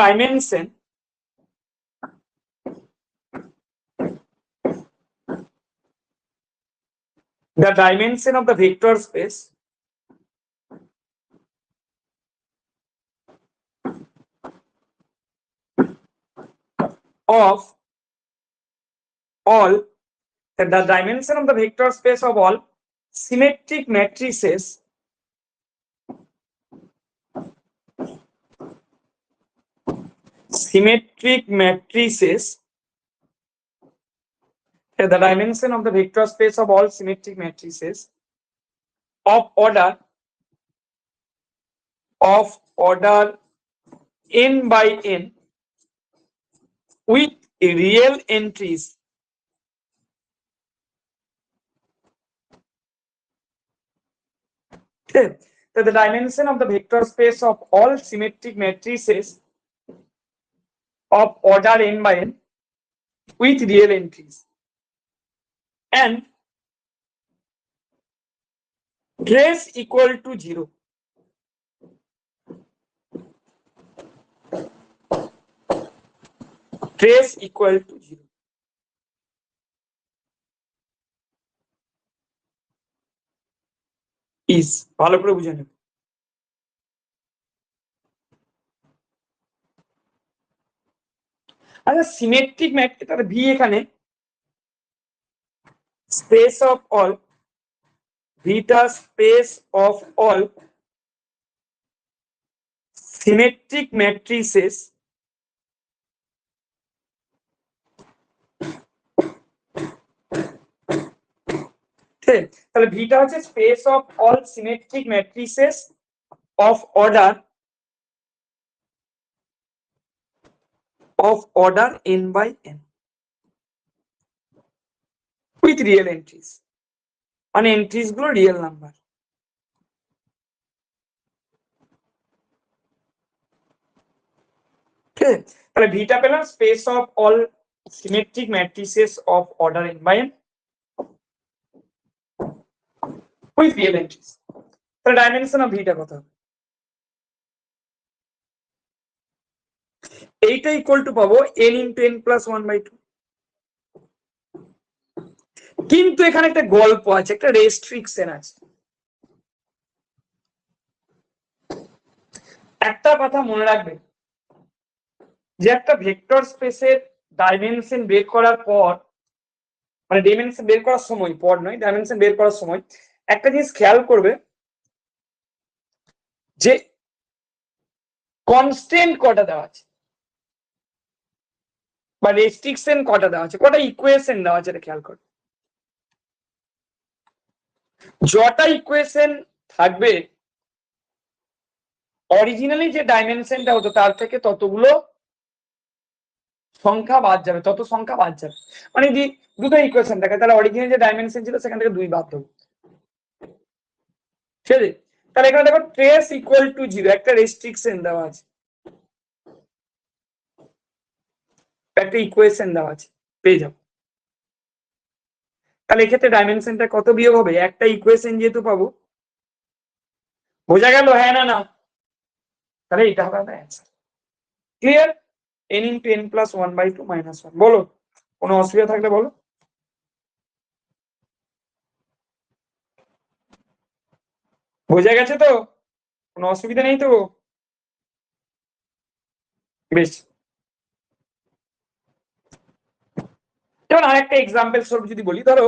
dimension of the vector space of all the dimension of the vector space of all symmetric matrices the dimension of the vector space of all symmetric matrices of order n by n with real entries the dimension of the vector space of all symmetric matrices of order n by n with real entries and trace equal to 0. Trace equal to 0. Is ভালো করে বুঝে নেব। আচ্ছা symmetric matrix তাহলে V এখানে space of all Vita space of all symmetric matrices তাহলে ভিটা হচ্ছে space of all symmetric matrices of order n by n with real entries মানে এন্ট্রিজ গুলো রিয়েল নাম্বার। তাহলে ভিটা পেলাম space of all symmetric matrices of order n by n with real entries। তাহলে dimension of ভিটা কত হবে? এইটা equal to পাবো n into n plus 1/2। কিন্তু এখানে একটা গল্প আছে, একটা রেস্ট্রিকশন আছে। একটা কথা মনে রাখবে যে একটা ভেক্টর স্পেসের ডাইমেনশন বের করার পর মানে ডাইমেনশন বের করার সময়, পর নয়, ডাইমেনশন বের করার সময় একটা জিনিস খেয়াল করবে যে কনস্ট্যান্ট কটা দেওয়া আছে বা রেস্ট্রিকশন কটা দেওয়া আছে, কটা ইকুয়েশন দেওয়া আছে, এটা খেয়াল করবে। যটা ইকুয়েশন থাকবে অরিজিনালি যে ডাইমেনশনটা হতো তার থেকে ততগুলো সংখ্যা বাদ যাবে, তত সংখ্যা বাদ যাবে। মানে যদি দুটো ইকুয়েশন থাকে তাহলে অরিজিনাল যে ডাইমেনশন ছিল সেখান থেকে 2 বাদ দেবো, ঠিক আছে? তাহলে এখানে দেখো ট্রেস ইকুয়াল টু 0 একটা রেস্ট্রিকশন দেওয়া আছে, একটা ইকুয়েশন দেওয়া আছে, পেয়ে যাবো। তাহলে এক্ষেত্রে ডাইমেনশনটা কত বিয়োগ হবে? একটা ইকুয়েশন যেহেতু পাবো, বোঝা গেল? হ্যাঁ না না? তাহলে এটা হবে আমাদের answer. Clear? n into n plus 1/2 minus 1। বলো কোনো অসুবিধা থাকলে বলো। বোঝা গেছে তো? কোনো অসুবিধা নেই তো? বেশ, যেমন আরেকটা এক্সাম্পল স্বরূপ যদি বলি, ধরো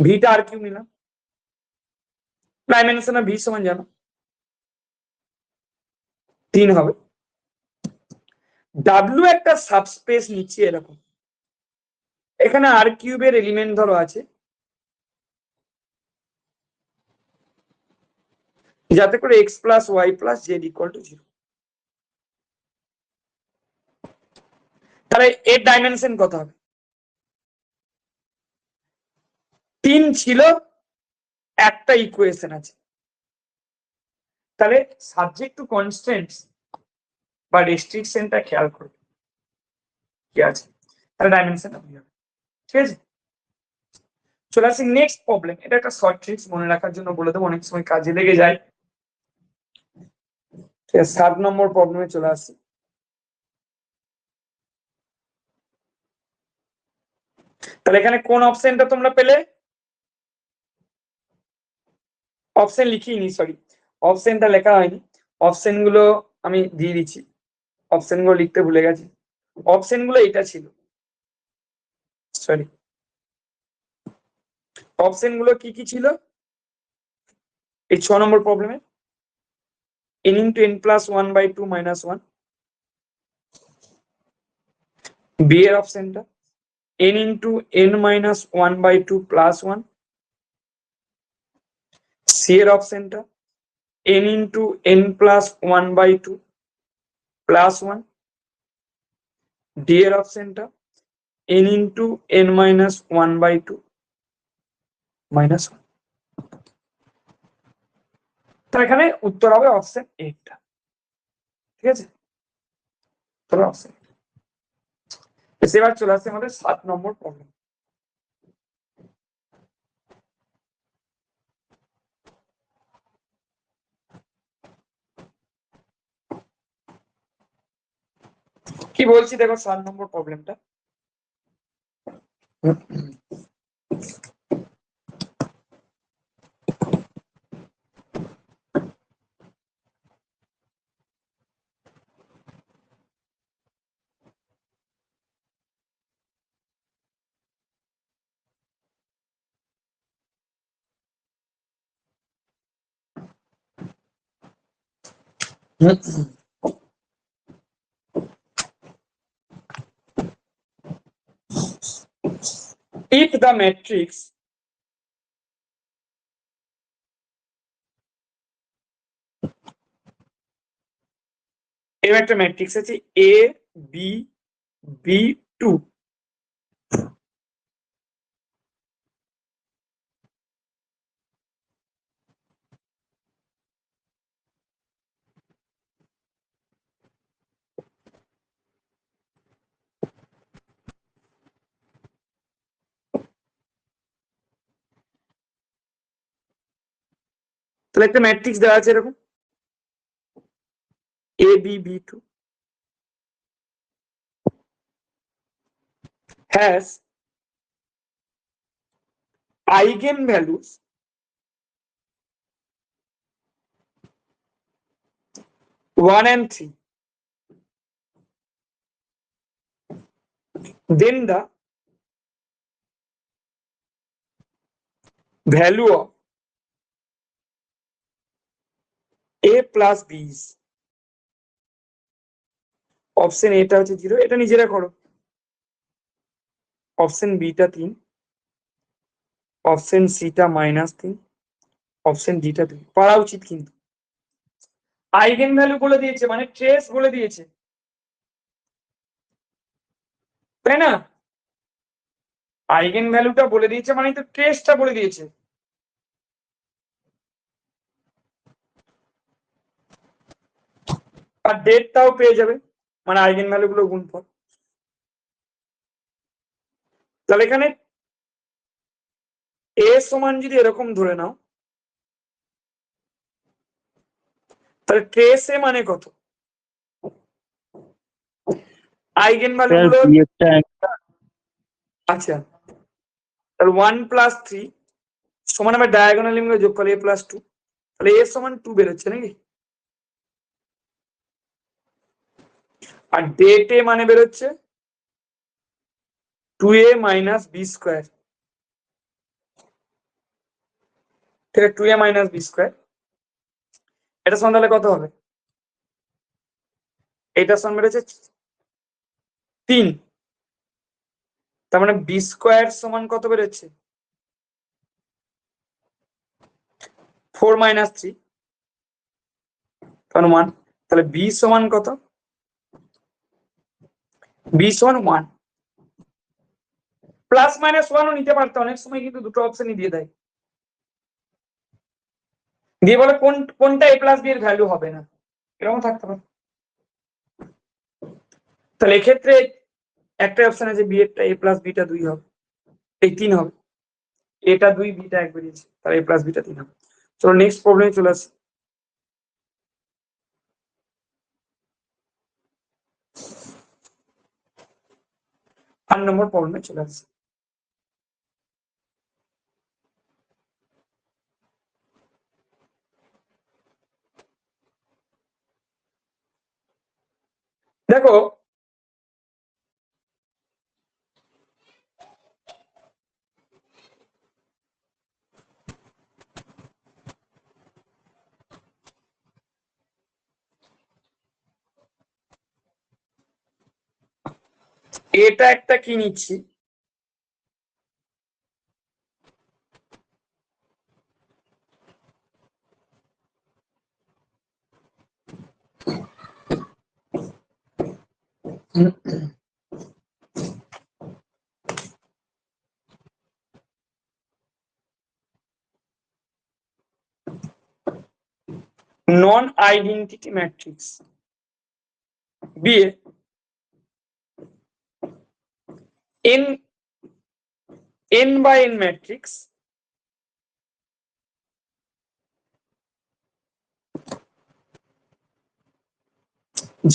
ভিটা আর কিউ নিলাম, ডাইমেনশন অফ ভি সমান জানো 3 হবে। ডাব্লিউ একটা সাবস্পেস নিচ্ছি এরকম, এখানে আর কিউবের এলিমেন্ট ধরো আছে যাতে করে x plus y plus z equal to 0। তাহলে এর ডাইমেনশন কত হবে? 3 ছিল, একটা ইকুয়েশন আছে। তাহলে সাবজেক্ট টু কনস্ট্যান্টস বা রেস্ট্রিকশনটা খেয়াল করবে কি আছে, তাহলে ডাইমেনশনটা বুঝে যাবে। ঠিক আছে, চলে আসি নেক্সট প্রবলেম। এটা একটা শর্ট ট্রিক্স, মনে রাখার জন্য বলে দেবো, অনেক সময় কাজে লেগে যায়। ঠিক আছে, 7 নম্বর প্রবলেমে চলে আসি। তাহলে এখানে কোন অপশনটা তোমরা পেলে? অপশন লিখিনি, সরি, অপশনটা লেখা হয়নি। অপশন গুলো আমি দিয়ে দিচ্ছি, অপশন গুলো লিখতে ভুলে গেছি। অপশন গুলো এটা ছিল, সরি, অপশন গুলো কি কি ছিল এই 6 নম্বর প্রবলেমে? n into n plus 1 by 2 minus 1, b এর অপশনটা n into n minus 1 by 2 plus 1, c এর অপশনটা n into n plus 1 by 2 plus 1, d এর অপশনটা n into n minus 1 by 2 minus 1। তো এখানে উত্তর হবে অপশন এইটা। ঠিক আছে, তাহলে অপশন এবার চলে আসছে আমাদের 7 নম্বর প্রবলেম। কি বলছি দেখো 7 নম্বর প্রবলেমটা। If the matrix এর একটা ম্যাট্রিক্স আছে এ বি বি টু, তাহলে একটা ম্যাট্রিক্স দেওয়া আছে এরকম A B B two has eigenvalues one and three, then the value of a plus b is, option এটা হচ্ছে 0, এটা নিজেরা করো। অপশন বি টা 3, অপশন সি টা -3, অপশন ডি টা 2। পারা উচিত কিন্তু। আইগেন ভ্যালু বলে দিয়েছে মানে ট্রেস বলে দিয়েছে, তাই না? আইগেন ভ্যালুটা বলে দিয়েছে মানে তো ট্রেসটা বলে দিয়েছে। আর ডেটটাও পেয়ে যাবে, মানে আইগেন ভ্যালু গুলো গুণফল। তাহলে এখানে এ সমান যদি এরকম ধরে নাও, তাহলে ট্রেস এ মানে কত? আইগেন ভ্যালু গুলো আচ্ছা, তাহলে 1 প্লাস 3 সমান আমরা ডায়াগোনালি মিলে যোগ করলে a প্লাস 2, তাহলে a সমান 2 বেরোচ্ছে নাকি? আর ডেট এ মানে বেরোচ্ছে 2a মাইনাস বি স্কোয়ার, ঠিক আছে, 2a মাইনাস বি স্কোয়ার। এটা সমান তাহলে কত হবে? এটা সমান বেরোচ্ছে 3, তার মানে বি স্কোয়ার সমান কত বেরোচ্ছে? 4 মাইনাস 3, কারণ 1, তাহলে বি সমান কত? বি সমান 1। প্লাস মাইনাস 1ও নিতে পারতো, অনেক সময় কিন্তু দুটো অপশনই দিয়ে দেয়, দিয়ে বলে কোনটা a প্লাস বি এর ভ্যালু হবে না, এরকম থাকতে পারে। তাহলে এক্ষেত্রে একটা অপশন আছে বি এরটা a প্লাস বিটা 2 হবে, এই 3 হবে, এটা 2 বিটা 1 বেরিয়েছে, তাহলে a প্লাস বিটা 3 হবে। চলো নেক্সট প্রবলেমে চলে আসি। আর নম্বর প্রবলেমে চলে আসি। দেখো এটা একটা কি নিচ্ছি, নন identity matrix B A n by n matrix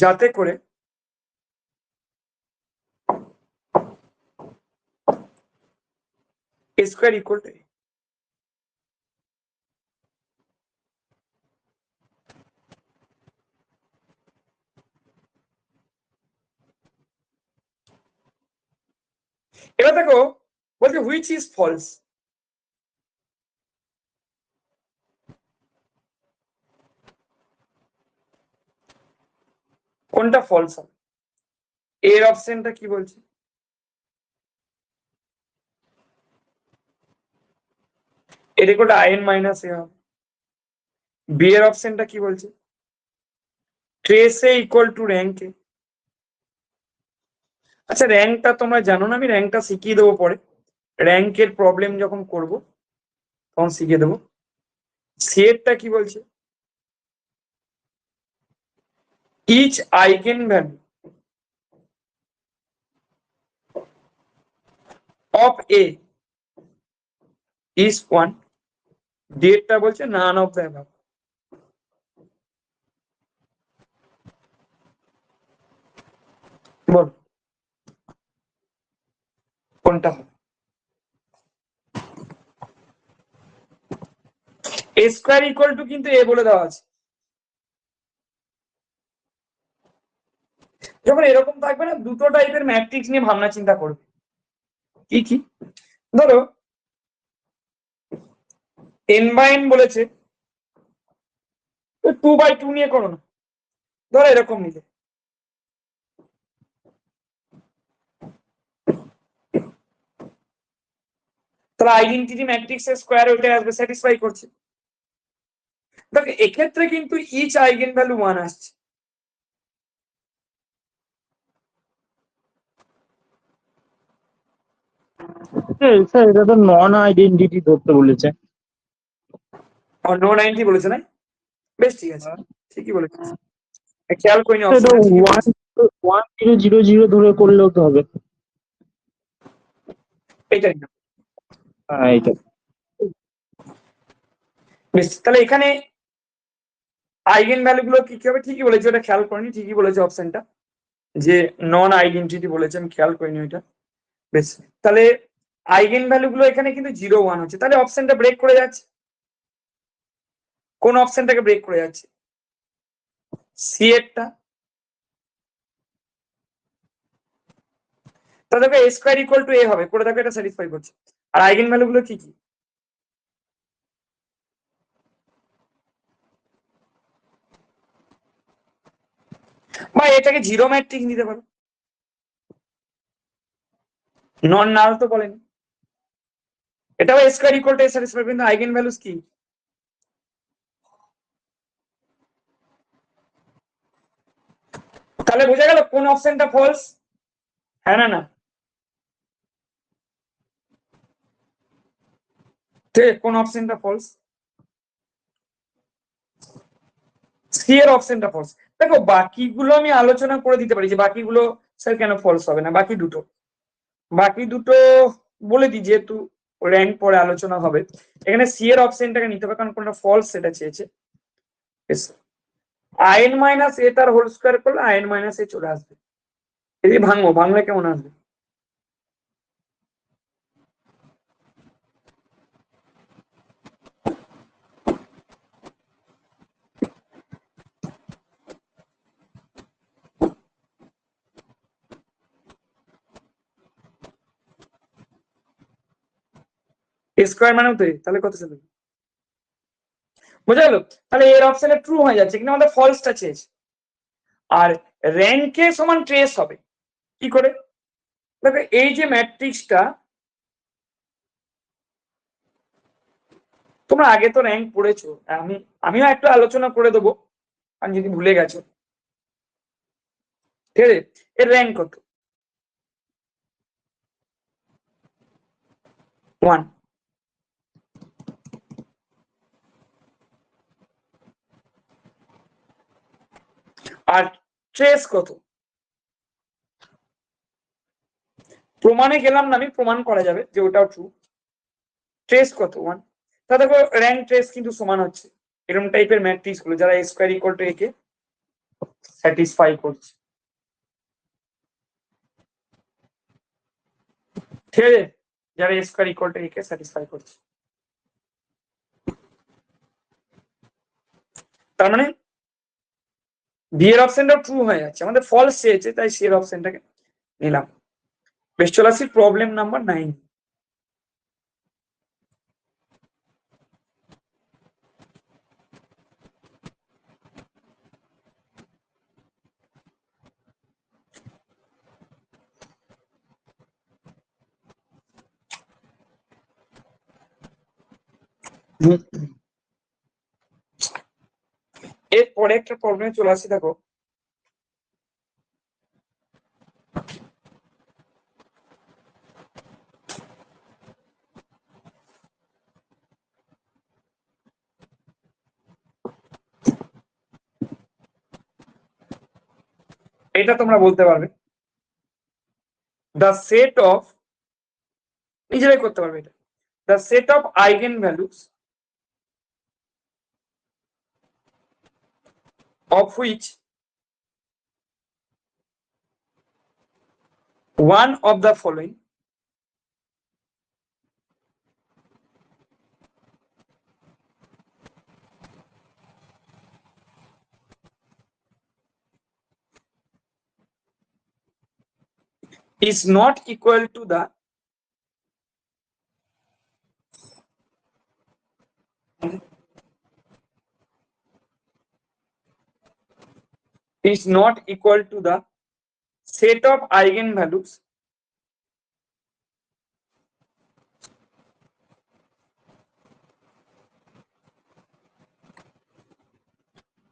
যাতে করে a square equal to a। এবার দেখো বলছে হুইচ ইজ ফলস, কোনটা ফলস হবে, এর অপশনটা কি বলছে, এর ইকুয়াল টু in মাইনাস এ হবে। বি এর অপশনটা কি বলছে, trace A equal two rank এ। আচ্ছা র্যাঙ্কটা তোমরা জানো না, আমি র্যাঙ্কটা শিখিয়ে দেবো পরে, র্যাঙ্কের প্রবলেম যখন করব তখন শিখিয়ে দেবো। সি এরটা কি বলছে, each eigenvalue of A is 1, ডেটটা বলছে নান অফ দ্য অ্যাবাভ। বল কোনটা হবে, এ স্কোয়ার ইকুয়াল টু কিন্তু এ বলে দেওয়া আছে, যখন এরকম থাকবে না দুটো টাইপের ম্যাট্রিক্স নিয়ে ভাবনা চিন্তা করবে। কি কি, ধরো n বাই n বলেছে, 2/2 নিয়ে করো না, ধরো এরকম নিলে, তাহলে আইডেন্টিটি ম্যাট্রিক্স এর স্কোয়ার ওইটা আসবে, স্যাটিসফাই করছে। দেখো এক্ষেত্রে কিন্তু ইচ আইগেন ভ্যালু 1 আসছে, স্যার এটা তো নন আইডেন্টিটি ধরতে বলেছে। নো 90 বলেছে না, বেশ ঠিক আছে, ঠিকই বলেছে, খেয়াল করিনি এটা অপশনটা, ঠিকই বলেছে। 1000 ধরে করলেও তো হবে। এটাই না, হ্যাঁ এইটা। বেশ তাহলে এখানে আইগেন ভ্যালু গুলো কি কি হবে, ঠিকই বলেছে, ওটা খেয়াল করিনি, ঠিকই বলেছে অপশনটা, যে নন আইডেন্টিটি বলেছে, আমি খেয়াল করিনি ওইটা। বেশ তাহলে আইগেন ভ্যালু গুলো এখানে কিন্তু 0 1 হচ্ছে, তাহলে অপশনটা ব্রেক করে যাচ্ছে, কোন অপশনটাকে ব্রেক করে যাচ্ছে, সি এরটা। তাহলে দেখো a square equal to a হবে, করে দেখো এটা স্যাটিসফাই করছে। আর আইগেন ভ্যালু গুলো কি কি, বা এটাকে জিরো ম্যাট্রিক্স নিতে পারো, নন নাল তো বলেনি, এটাও a square equal to a satisfy, কিন্তু আইগেন ভ্যালুস কি, তাহলে বোঝা গেল কোন অপশনটা ফলস, হ্যাঁ না না? ঠিক, কোন অপশনটা ফলস? সি এর অপশনটা ফলস। দেখো বাকিগুলো আমি আলোচনা করে দিতে পারি যে বাকিগুলো স্যার কেন ফলস হবে না, বাকি দুটো বলে দিই, যেহেতু র্যাঙ্ক পরে আলোচনা হবে। এখানে সি এর অপশনটাকে নিতে হবে, কারণ কোনটা ফলস সেটা চেয়েছে। আইএন মাইনাস এ তার হোল স্কোয়ার করলে আইএন মাইনাস এ চলে আসবে। যদি ভাঙলে কেমন আসবে? স্কোয়ার মানেও তো তাহলে কত চলবে? বোঝা গেল? তাহলে এর অপশনে ট্রু হয়ে যাচ্ছে, কিন্তু আমাদের ফলসটা চেয়েছে। আর র্যাঙ্কে সমান ট্রেস হবে কি করে? দেখো এই যে ম্যাট্রিক্সটা, তোমরা আগে তো র্যাঙ্ক পড়েছো, আমিও একটু আলোচনা করে দেবো আমি যদি ভুলে গেছো। ঠিক আছে, এর র্যাঙ্ক কত? 1। আর ট্রেস কত? প্রমাণে গেলাম না আমি, প্রমাণ করা যাবে যে ওটাও ট্রু। ট্রেস কত? 1। তা দেখো র্যাঙ্ক ট্রেস কিন্তু সমান হচ্ছে। এরকম টাইপের ম্যাট্রিক্স গুলো যারা square equal to A K satisfy করছে, ঠিক আছে, যারা square equal to A K satisfy করছে। তার মানে বি এর অপশনটা ট্রু হয়ে যাচ্ছে, আমাদের ফলস চেয়েছে, তাই সি এর অপশনটাকে নিলাম। বেশ, চলে আসি প্রবলেম নাম্বার 9। এরপরে একটা প্রবলেমে চলে আসি, দেখো এটা তোমরা বলতে পারবে দ্য সেট অফ, নিজেরাই করতে পারবে এটা, the set of eigen values of which one of the following is not equal to the set of eigenvalues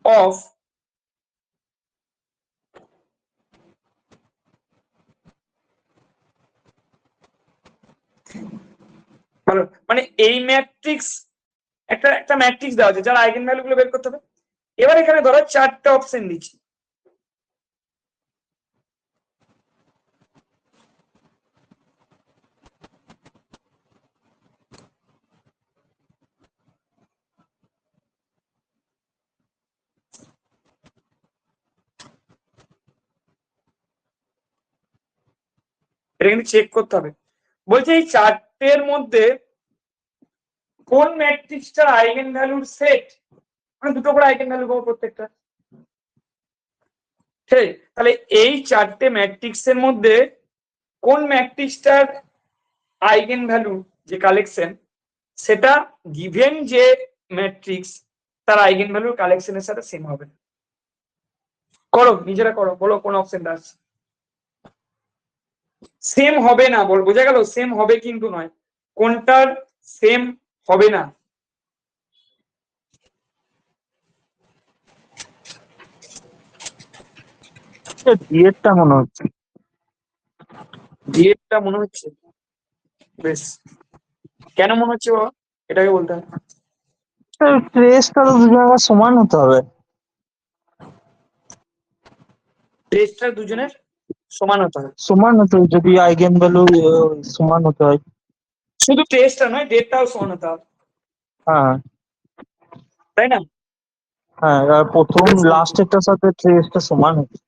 of ভালো, মানে এই ম্যাট্রিক্স, একটা ম্যাট্রিক্স দেওয়া আছে যার আইগেন ভ্যালু গুলো বের করতে হবে। এবার এখানে ধরো 4টা অপশন দিচ্ছি, এটা কিন্তু চেক করতে হবে। বলছে এই 4টের মধ্যে কোন ম্যাট্রিক্সটার আইগেন ভ্যালুর সেট, মানে দুটো করে আইগেন ভ্যালু পাবো প্রত্যেকটা, ঠিক? তাহলে এই 4টে ম্যাট্রিক্সের মধ্যে কোন ম্যাট্রিক্সটার আইগেন ভ্যালু যে কালেকশন, সেটা গিভেন যে ম্যাট্রিক্স তার আইগেন ভ্যালুর কালেকশনের সাথে সেম হবে। করো, নিজেরা করো, বলো কোন অপশনটা আছে। সেম হবে না বল, বোঝা গেল? সেম হবে কিন্তু নয়, কোনটার সেম হবে না। বিয়েরটা মনে হচ্ছে। ডিএটা মনে হচ্ছে। বেশ, কেন মনে হচ্ছে বাবা এটাকে বলতে হবে। ট্রেসটা তো দুজনের সমান হতে হবে। টেস্টটা দুজনের সমান হতে হবে। সমান হতে হবে যদি আইগেন ভ্যালু সমান হতে হয়। শুধু টেস্টটা নয়, ডেটটাও সমান হতে হবে, হ্যাঁ তাই না? হ্যাঁ, আর প্রথম লাস্টেরটার সাথে ট্রেসটা সমান হচ্ছে।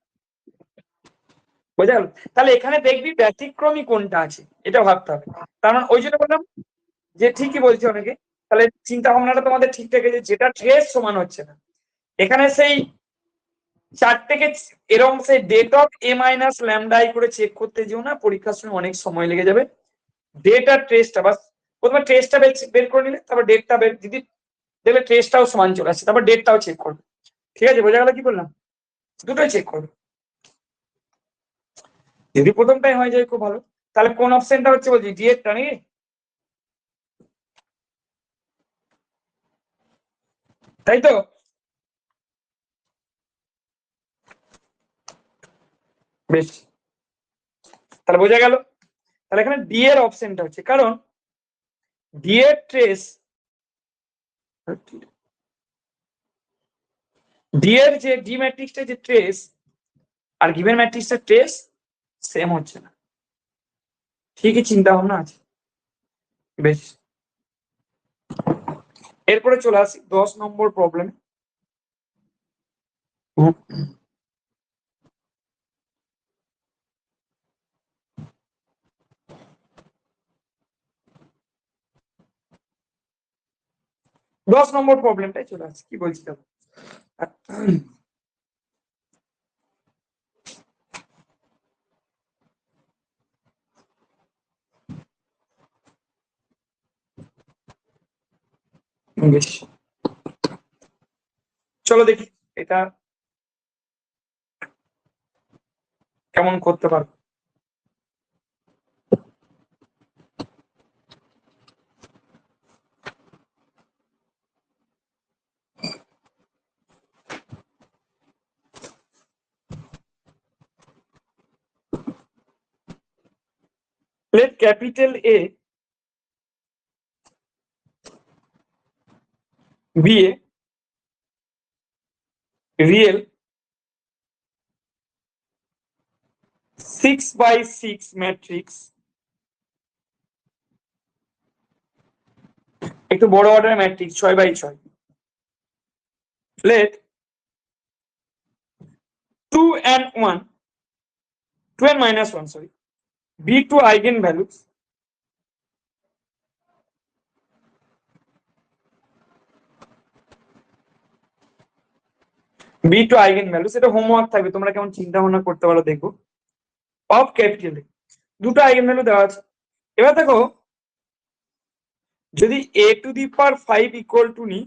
বোঝা গেল? তাহলে এখানে দেখবি ব্যতিক্রমী কোনটা আছে এটা ভাবতে হবে। তার মানে ওই জন্য বললাম যে ঠিকই বলছে অনেকে, তাহলে চিন্তা ভাবনাটা তোমাদের ঠিক থেকে যেটা ট্রেস সমান হচ্ছে না, এখানে সেই চারটেকে এরকম সেই ডেট অফ এ মাইনাস ল্যামডাই করে চেক করতে যেও না, পরীক্ষার সময় অনেক সময় লেগে যাবে। ডেট আর ট্রেসটা বাস, প্রথমে ট্রেসটা বের করে নিলে, তারপর ডেটটা বের, যদি দেখলে ট্রেসটাও সমান চলে আসছে, তারপর ডেটটাও চেক করবে। ঠিক আছে, বোঝা গেল কি বললাম? দুটোই চেক করবে। যদি প্রথমটাই হয়ে যায় খুব ভালো। তাহলে কোন অপশনটা হচ্ছে বলছি, ডি এরটা নাকি? তাই তো? বেশ, তাহলে বোঝা গেল। তাহলে এখানে ডি এর অপশনটা হচ্ছে, কারণ ডি এর ট্রেস, ডি এর যে ডি ম্যাট্রিক্সটা যে ট্রেস আর গিভেন ম্যাট্রিক্সের ট্রেস সেম হচ্ছে না। ঠিকই চিন্তা ভাবনা আছে। বেশ, এরপরে চলে আসি 10 নম্বর প্রবলেম। দশ নম্বর প্রবলেমটাই চলে আসছে, কি বলছি দেখো। বেশ, চলো দেখি এটা কেমন করতে পারবো। Let capital A be a real 6x6 matrix, একটু বড় order matrix 6x6। Let 2 and 1, 2 and minus 1, sorry, be two eigenvalues এটা হোমওয়ার্ক থাকবে, তোমরা কেমন চিন্তা ভাবনা করতে পারো দেখবো। অফ ক্যাপিটাল এ দুটো আইগেনভ্যালু দেওয়া আছে। এবার দেখো, যদি a to the power 5 equal to নি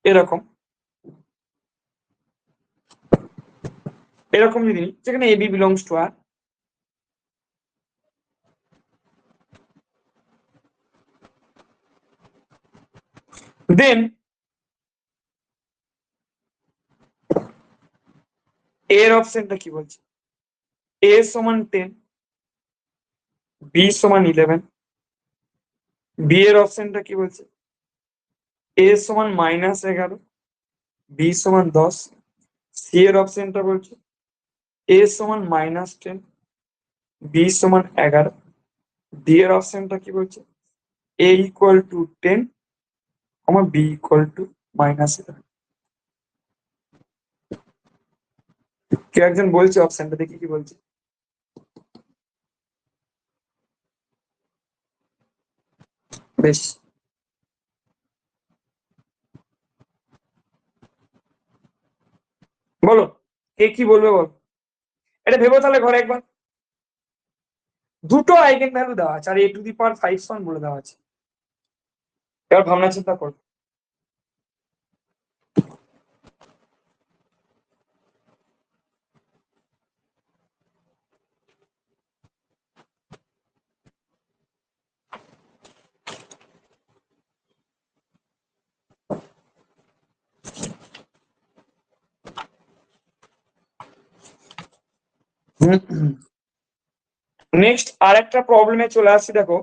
এরকম, এরকম যদি নিই যেখানে ab বিলংস টু আর, দেন এর অপশনটা কি বলছে, a সমান 10, b সমান 11, b এর অপশনটা কি বলছে, a সমান -11, b সমান 10, c এর অপশনটা বলছে a সমান -10, b সমান 11, d এর অপশনটা কি বলছে a equal two 10, b equal to -11। কেউ একজন বলছে অপশনটা, দেখি কি বলছে। বেশ, বলো কে কি বলবে বল। এটা ভেবো তাহলে ঘরে একবার। দুটো আইগেন ভ্যালু দেওয়া আছে আর a টু দি পাওয়ার 5 সমান বলে দেওয়া আছে। এবার ভাবনা চিন্তা করো। নেক্সট আর একটা প্রবলেমে চলে আসছি, দেখো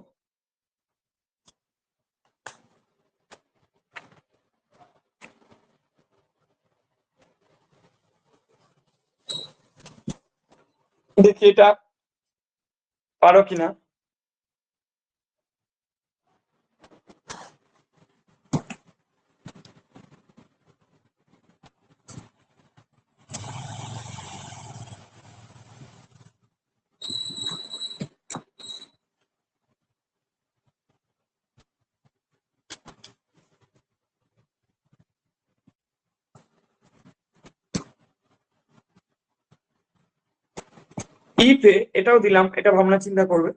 দেখি এটা পারো কিনা। ইফে এটাও দিলাম, এটা ভাবনা চিন্তা করবে।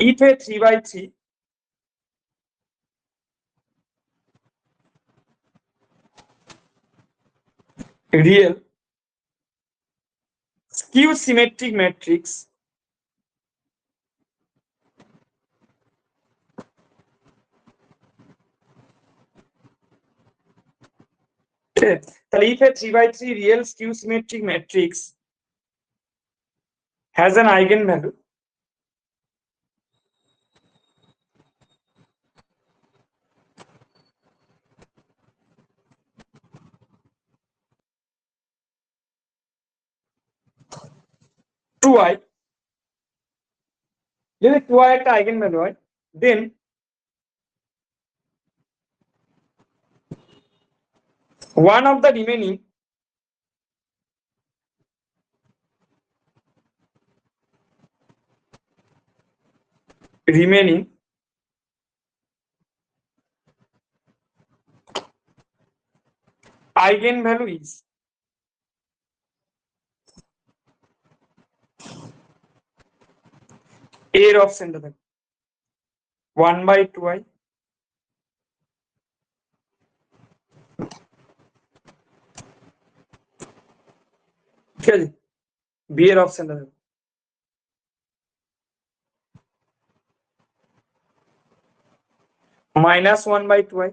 ইফে 3/3 real skew symmetric matrix তাহলে if a 3/3 real skew symmetric matrix has an eigenvalue two I, যদি টু আই একটা আইগেনভ্যালু হয়, then one of the remaining eigenvalue is এর অপশনটা থাকে 1/2i ঠিক আছে, বি এর অপশনটা থাকে -1/2i,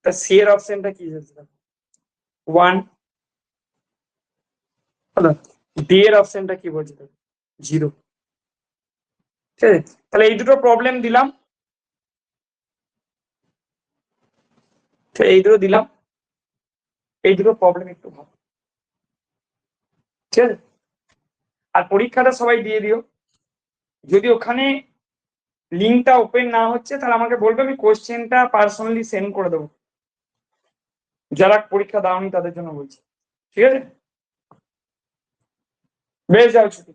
তা সি এর অপশনটা কি আছে, 1, ডি এর অপশনটা কি বলছে, 0। ঠিক আছে, তাহলে এই দুটো প্রবলেম দিলাম, এই দুটো দিলাম, এই দুটো প্রবলেম একটু ভালো। ঠিক আছে, আর পরীক্ষাটা সবাই দিয়ে দিও। যদি ওখানে লিঙ্কটা ওপেন না হচ্ছে তাহলে আমাকে বলবে, আমি কোশ্চেনটা পার্সোনালি সেন্ড করে দেবো, যারা পরীক্ষা দাওনি তাদের জন্য বলছি। ঠিক আছে, বেশ যাও ছুটি।